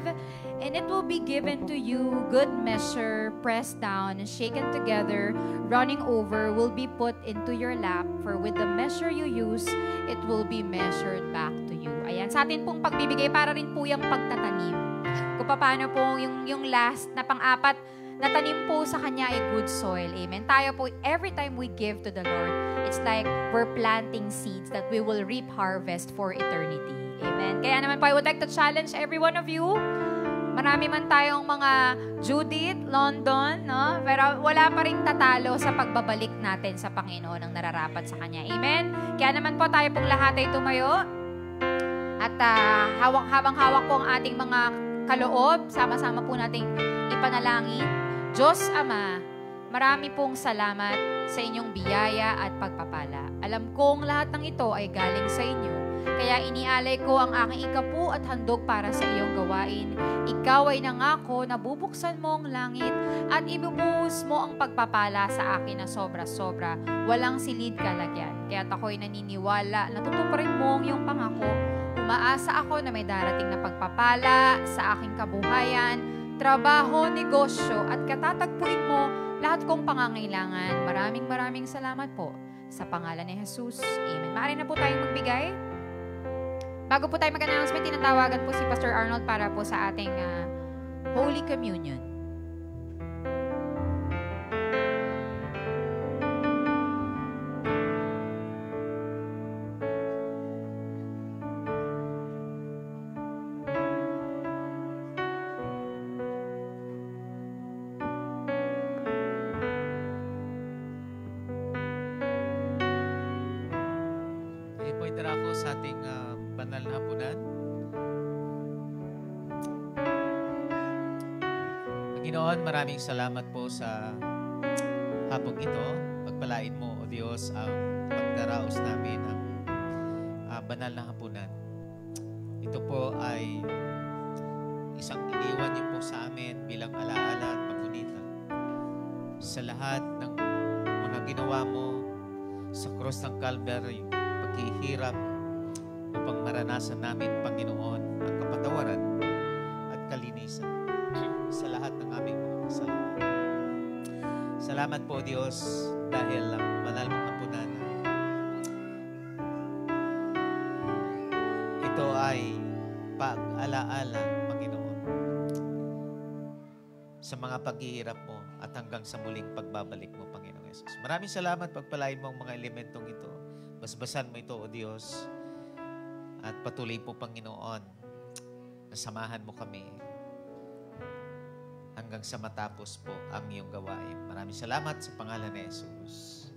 and it will be given to you, good measure, pressed down and shaken together, running over, will be put into your lap. For with the measure you use, it will be measured back to you. Ayan, sa atin pong pagbibigay, para rin po yung pagtatanim. Kung paano po yung last na pang-apat, natanim po sa Kanya ay good soil. Amen. Tayo po, every time we give to the Lord, it's like we're planting seeds that we will reap harvest for eternity. Amen. Kaya naman po, I would like to challenge every one of you. Marami man tayong mga Judith, London, no? Pero wala pa rin tatalo sa pagbabalik natin sa Panginoon ang nararapat sa Kanya. Amen? Kaya naman po tayo pong lahat ay tumayo. At habang hawak po ang ating mga kaloob, sama-sama po nating ipanalangin. Diyos Ama, marami pong salamat sa inyong biyaya at pagpapala. Alam kong lahat ng ito ay galing sa inyo. Kaya inialay ko ang aking ikapu at handog para sa iyong gawain. Ikaw ay nangako na bubuksan mo ang langit at ibubuhos mo ang pagpapala sa akin na sobra-sobra. Walang silid kalagyan. Kaya ako'y naniniwala na tutuparin mo ang iyong pangako. Umaasa ako na may darating na pagpapala sa aking kabuhayan, trabaho, negosyo at katatagpuin mo lahat kong pangangailangan. Maraming salamat po sa pangalan ni Jesus. Amen. Maaari na po tayong magbigay. Bago po tayo mag-announcement, tinatawagan po si Pastor Arnold para po sa ating Holy Communion. Kayo po itara ko sa ating banal na hapunan. Panginoon, maraming salamat po sa hapong ito. Pagpalain mo, O Diyos, ang pagdaraos namin ang banal na hapunan. Ito po ay isang iniwan niyo po sa amin bilang alaala at pagunita sa lahat ng mga ginawa mo sa cross ng Calvary, paghihirap upang maranasan namin, Panginoon, ang kapatawaran Salamat po, Diyos, dahil ang banal mong hapunan, ito ay pag-alaala, Panginoon, sa mga paghihirap mo at hanggang sa muling pagbabalik mo, Panginoong Yesus. Maraming salamat, pagpalain mo ang mga elementong ito. Basbasan mo ito, O Diyos, at patuloy po, Panginoon, na samahan mo kami hanggang sa matapos po ang iyong gawain. Maraming salamat sa pangalan ni Jesus.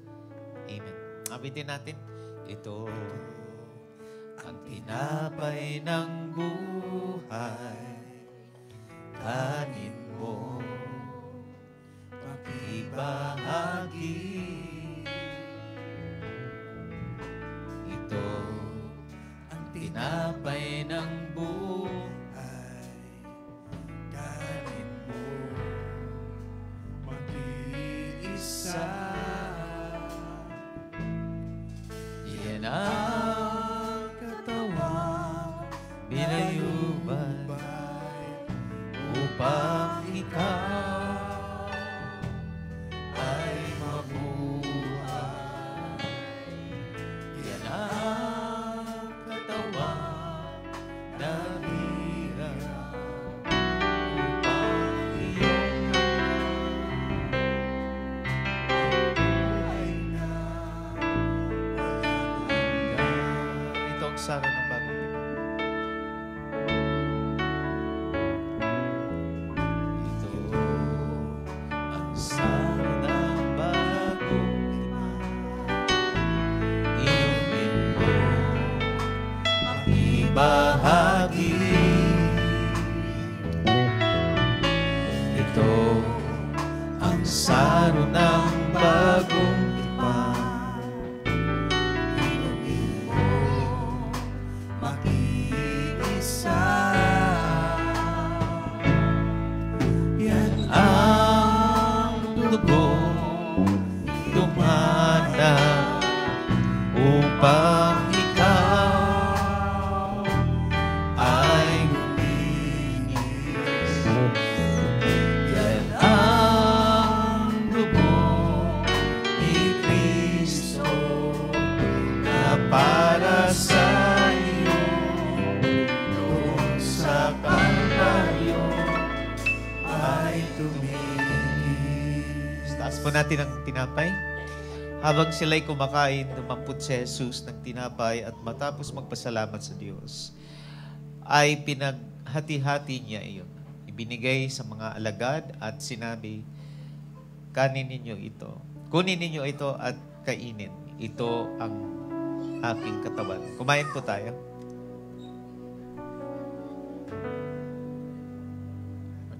Amen. Abitin natin. Ito ang tinapay ng buhay. Kanin mo, pakibahagi. Ito ang tinapay ng buhay. Kanin mo, mag-iisa. Yan ang Katawan, binayuban upang ikaw ay mabuhay. Yan ang katawan na hirap upang iyong ay na ito ang sara ng bagong tipan. Ito ang sara ng bagong tipan. Inumin mo, makibahagi. Ito ang saro ng bagong tipan. Inumin mo, mag-iisa. yan ang dugo dumana upang ikaw ay luminis. Yan ang dugo ni Kristo na para sa iyo noon sa Kalbaryo ay tuminis. Taas po natin ang tinapay. Habang sila'y kumakain, dumampot si Jesus ng tinapay at matapos magpasalamat sa Diyos, ay pinaghati-hati niya iyon. Ibinigay sa mga alagad at sinabi, kanin ninyo ito. Kunin ninyo ito at kainin. Ito ang aking katawan. Kumain po tayo.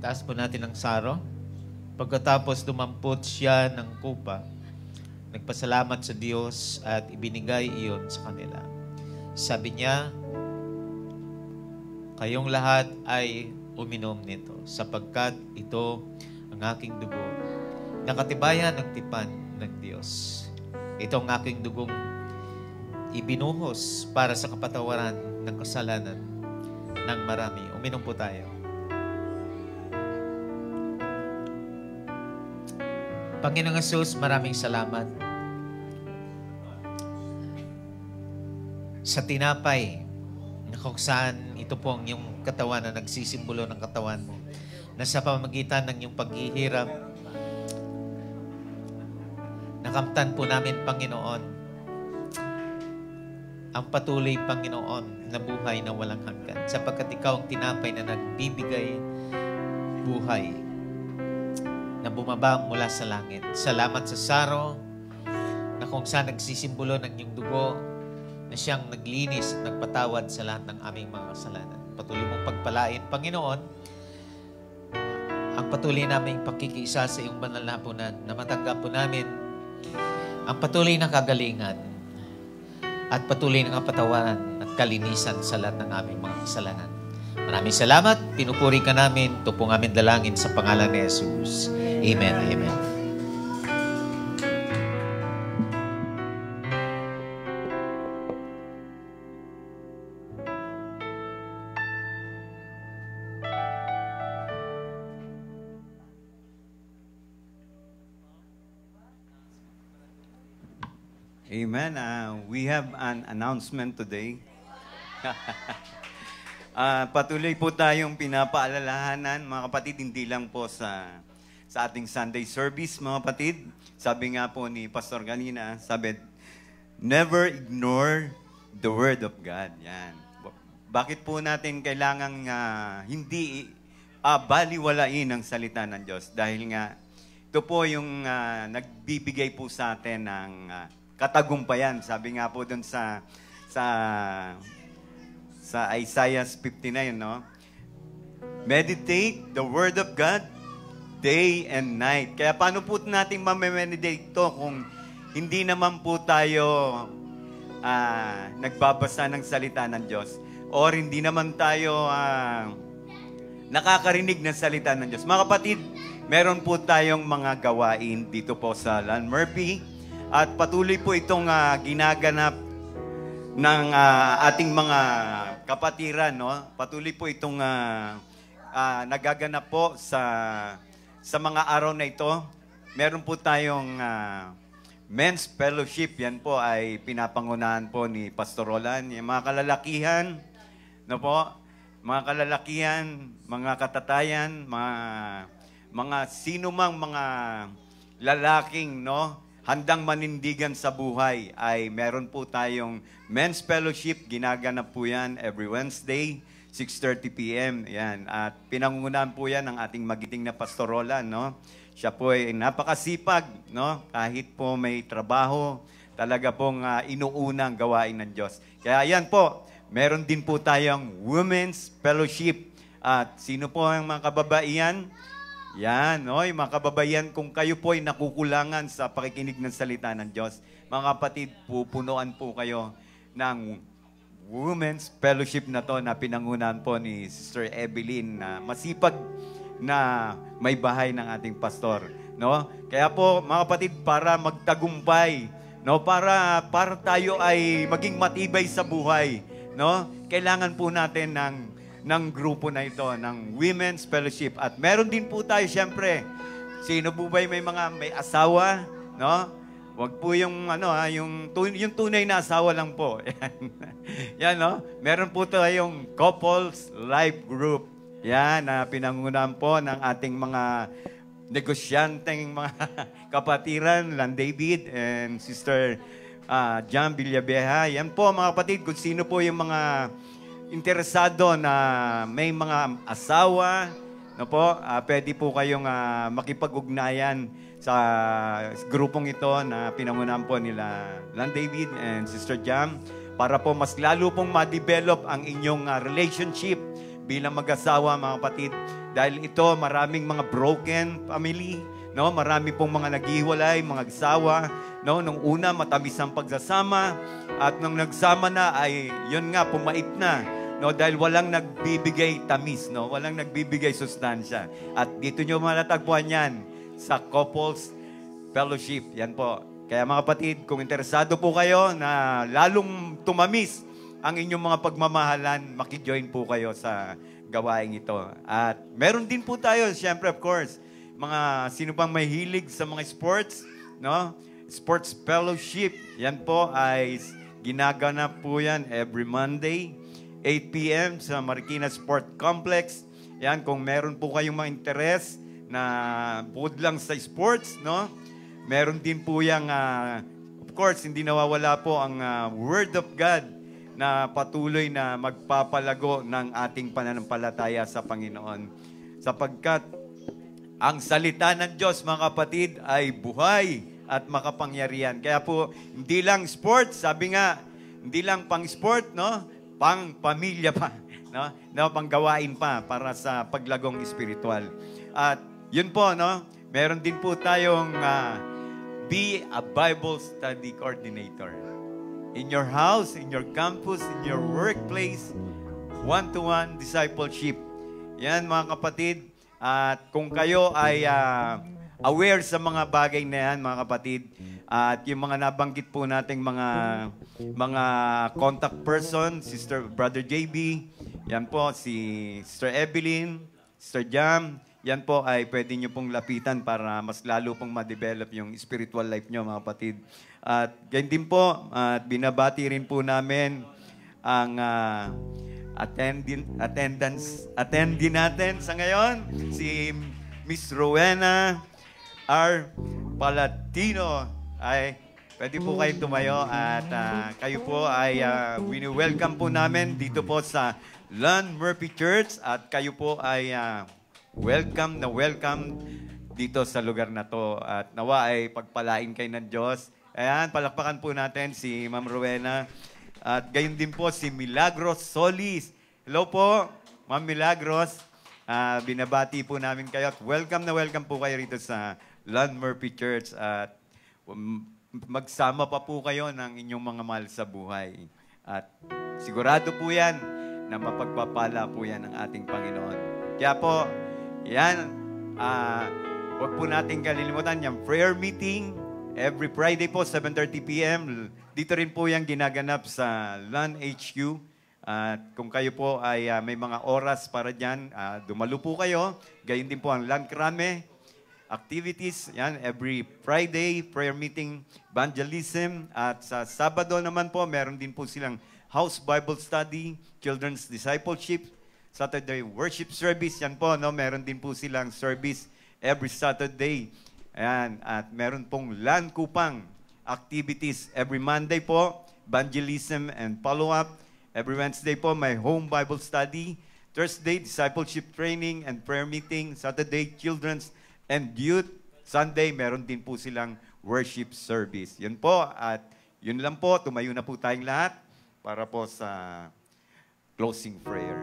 Taas po natin ang saro. Pagkatapos dumampot siya ng kupa, nagpasalamat sa Diyos at ibinigay iyon sa kanila. Sabi niya, kayong lahat ay uminom nito sapagkat ito ang aking dugo, nakatibayan ng tipan ng Diyos. Ito ang aking dugong ibinuhos para sa kapatawaran ng kasalanan ng marami. Uminom po tayo. Panginoong Jesus, maraming salamat sa tinapay na kung saan ito po ang iyong katawan na nagsisimbolo ng katawan mo, na sa pamamagitan ng iyong paghihirap, nakamtan po namin, Panginoon, ang patuloy, Panginoon, na buhay na walang hanggan, sapagkat ikaw ang tinapay na nagbibigay buhay na bumaba mula sa langit. Salamat sa saro na kung saan nagsisimbolo ng iyong dugo na siyang naglinis at nagpatawad sa lahat ng aming mga kasalanan. Patuloy mong pagpalain, Panginoon, ang patuloy naming pakikiisa sa iyong banal na hapunan na matanggap po namin ang patuloy na kagalingan at patuloy na kapatawaran at kalinisan sa lahat ng aming mga kasalanan. Maraming salamat. Pinupuri ka namin. Ito pong aming dalangin sa pangalan ni Jesus. Amen. Amen. Amen. We have an announcement today. Patuloy po tayong pinapaalalahanan, mga kapatid, hindi lang po sa ating Sunday service, mga kapatid. Sabi nga po ni Pastor kanina, sabi, never ignore the Word of God. Yan. Bakit po natin kailangang hindi baliwalain ang salita ng Diyos? Dahil nga, ito po yung nagbibigay po sa atin ng katagumpayan. Sabi nga po dun sa Isaiah 59, no? Meditate the Word of God day and night. Kaya paano po natin mamemeditate ito kung hindi naman po tayo nagbabasa ng salita ng Diyos or hindi naman tayo nakakarinig ng salita ng Diyos. Mga kapatid, meron po tayong mga gawain dito po sa Land Murphy at patuloy po itong ginaganap ng ating mga kapatiran, no? Patuloy po itong nagaganap po sa mga araw na ito. Meron po tayong men's fellowship. Yan po ay pinapangunahan po ni Pastor Roland. Yung mga kalalakihan, no po? Mga kalalakihan, mga katatayan, mga sinumang mga lalaking, no? Handang manindigan sa buhay ay meron po tayong men's fellowship. Ginaganap po yan every Wednesday, 6:30 p.m. Yan. At pinangungunahan po yan ng ating magiting na Pastor Roland, no? Siya po ay napakasipag, no? Kahit po may trabaho, talaga pong inuunang gawain ng Diyos. Kaya yan po, meron din po tayong women's fellowship. At sino po ang mga kababaihan? Yan, no? Yung mga kababayan, kung kayo po ay nakukulangan sa pakikinig ng salita ng Diyos, mga kapatid, pupunuan po kayo ng women's fellowship na to na pinangunahan po ni Sister Evelyn na masipag na may bahay ng ating pastor, no? Kaya po, mga kapatid, para magtagumpay, no? Para tayo ay maging matibay sa buhay, no? Kailangan po natin ng grupo na ito, ng Women's Fellowship. At meron din po tayo, siyempre, sino po ba may asawa, no? Wag po yung, yung tunay na asawa lang po. Yan, no? Meron po tayong Couples Life Group. Yan, na pinangunahan po ng ating mga negosyanteng mga kapatiran, Lan David and Sister John Villabeja. Yan po, mga kapatid, kung sino po yung mga interesado na may mga asawa, no po, pwede po kayong makipag-ugnayan sa grupong ito na pinangunahan po nila Lan David and Sister Jam para po mas lalo pong ma-develop ang inyong relationship bilang mag-asawa, mga kapatid. Dahil ito, maraming mga broken family, no? Marami pong mga naghiwalay, mga asawa, no? Nung una, matamis ang pagsasama, at nung nagsama na, ay yun nga, pumait na. No, dahil walang nagbibigay tamis, no? Walang nagbibigay sustansya. At dito nyo matatagpuan yan sa Couples Fellowship. Yan po. Kaya mga kapatid, kung interesado po kayo na lalong tumamis ang inyong mga pagmamahalan, makijoin po kayo sa gawain ito. At meron din po tayo, syempre of course, mga sino pang may hilig sa mga sports, no? Sports Fellowship. Yan po ay ginaganap po yan every Monday, 8 p.m. sa Marikina Sport Complex. Yan, kung meron po kayong mga interes na bukod lang sa sports, no? Meron din po yung, of course, hindi nawawala po ang Word of God na patuloy na magpapalago ng ating pananampalataya sa Panginoon. Sapagkat ang salita ng Diyos, mga kapatid, ay buhay at makapangyarihan. Kaya po, hindi lang sports, sabi nga, hindi lang pang-sport, no? Pang-pamilya pa, no? No, pang-gawain pa para sa paglagong espiritual. At yun po, no? Meron din po tayong be a Bible study coordinator. In your house, in your campus, in your workplace, one-to-one discipleship. Yan, mga kapatid. At kung kayo ay aware sa mga bagay na yan, mga kapatid, at yung mga nabanggit po nating mga contact person, Brother JB, yan po, si Sister Evelyn, Sister Jam, yan po ay pwede nyo pong lapitan para mas lalo pong ma-develop yung spiritual life nyo, mga kapatid. At ganyan din po, binabati rin po namin ang attendee natin sa ngayon, si Miss Rowena R. Palatino. Ay, pwede po kayo tumayo at kayo po ay wini-welcome po namin dito po sa Lon Murphy Church at kayo po ay welcome na welcome dito sa lugar na to at nawa ay pagpalain kayo ng Diyos. Ayan, palakpakan po natin si Ma'am Rowena at gayon din po si Milagros Solis. Hello po, Ma'am Milagros. Binabati po namin kayo at welcome na welcome po kayo rito sa Lon Murphy Church at magsama pa po kayo ng inyong mga mahal sa buhay. At sigurado po yan na mapagpapala po yan ng ating Panginoon. Kaya po, yan, huwag po natin kalilimutan yung prayer meeting every Friday po, 7:30 p.m. Dito rin po yung ginaganap sa LAN HQ. At kung kayo po ay may mga oras para dyan, dumalo po kayo. Gayon din po ang LAN Krame activities. Yan, every Friday, prayer meeting, evangelism. At sa Sabado naman po, meron din po silang House Bible Study, Children's Discipleship, Saturday Worship Service. Yan po, no? Meron din po silang service every Saturday. Ayan, at meron pong LAN Kupang activities every Monday po, evangelism and follow-up. Every Wednesday po, may home Bible study. Thursday, discipleship training and prayer meeting. Saturday, children's and youth. Sunday, meron din po silang worship service. Yun po, at yun lang po, tumayo na po tayong lahat para po sa closing prayer.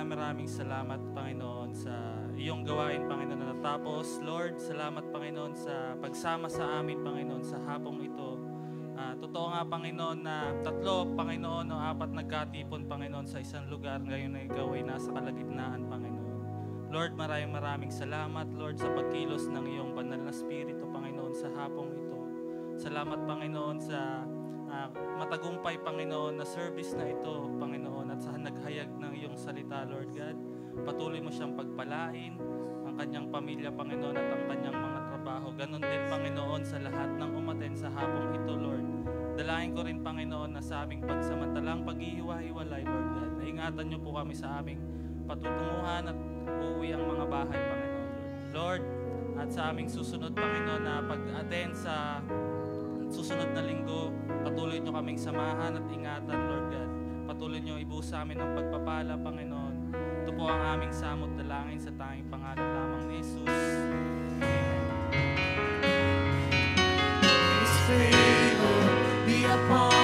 Maraming salamat, Panginoon, sa iyong gawain, Panginoon, na natapos. Lord, salamat, Panginoon, sa pagsama sa amin, Panginoon, sa hapong ito. Totoo nga, Panginoon, na 3, Panginoon, o 4 nagkatipon, Panginoon, sa isang lugar. Ngayon na ikaw ay nasa kalagitnaan, Panginoon. Lord, maraming salamat, Lord, sa pagkilos ng iyong banal na Espiritu, Panginoon, sa hapong ito. Salamat, Panginoon, sa matagumpay, Panginoon, na service na ito, Panginoon, at sa naghayag ng iyong salita, Lord God. Patuloy mo siyang pagpalain, ang kanyang pamilya, Panginoon, at ang kanyang mga trabaho. Ganon din, Panginoon, sa lahat ng umaten sa hapong ito, Lord. Dalahin ko rin, Panginoon, na sa aming pagsamantalang paghihiwa-hiwalay, Lord God. Naingatan niyo po kami sa aming patutunguhan at uuwi ang mga bahay, Panginoon, Lord. At sa aming susunod, Panginoon, na pag-attend sa susunod na linggo, patuloy niyo kaming samahan at ingatan, Lord God. Patuloy niyo ibuhos sa amin ang pagpapala, Panginoon. Ito po ang aming samot dalangin sa tanging pangalan lamang ni Jesus. Amen. His favor be upon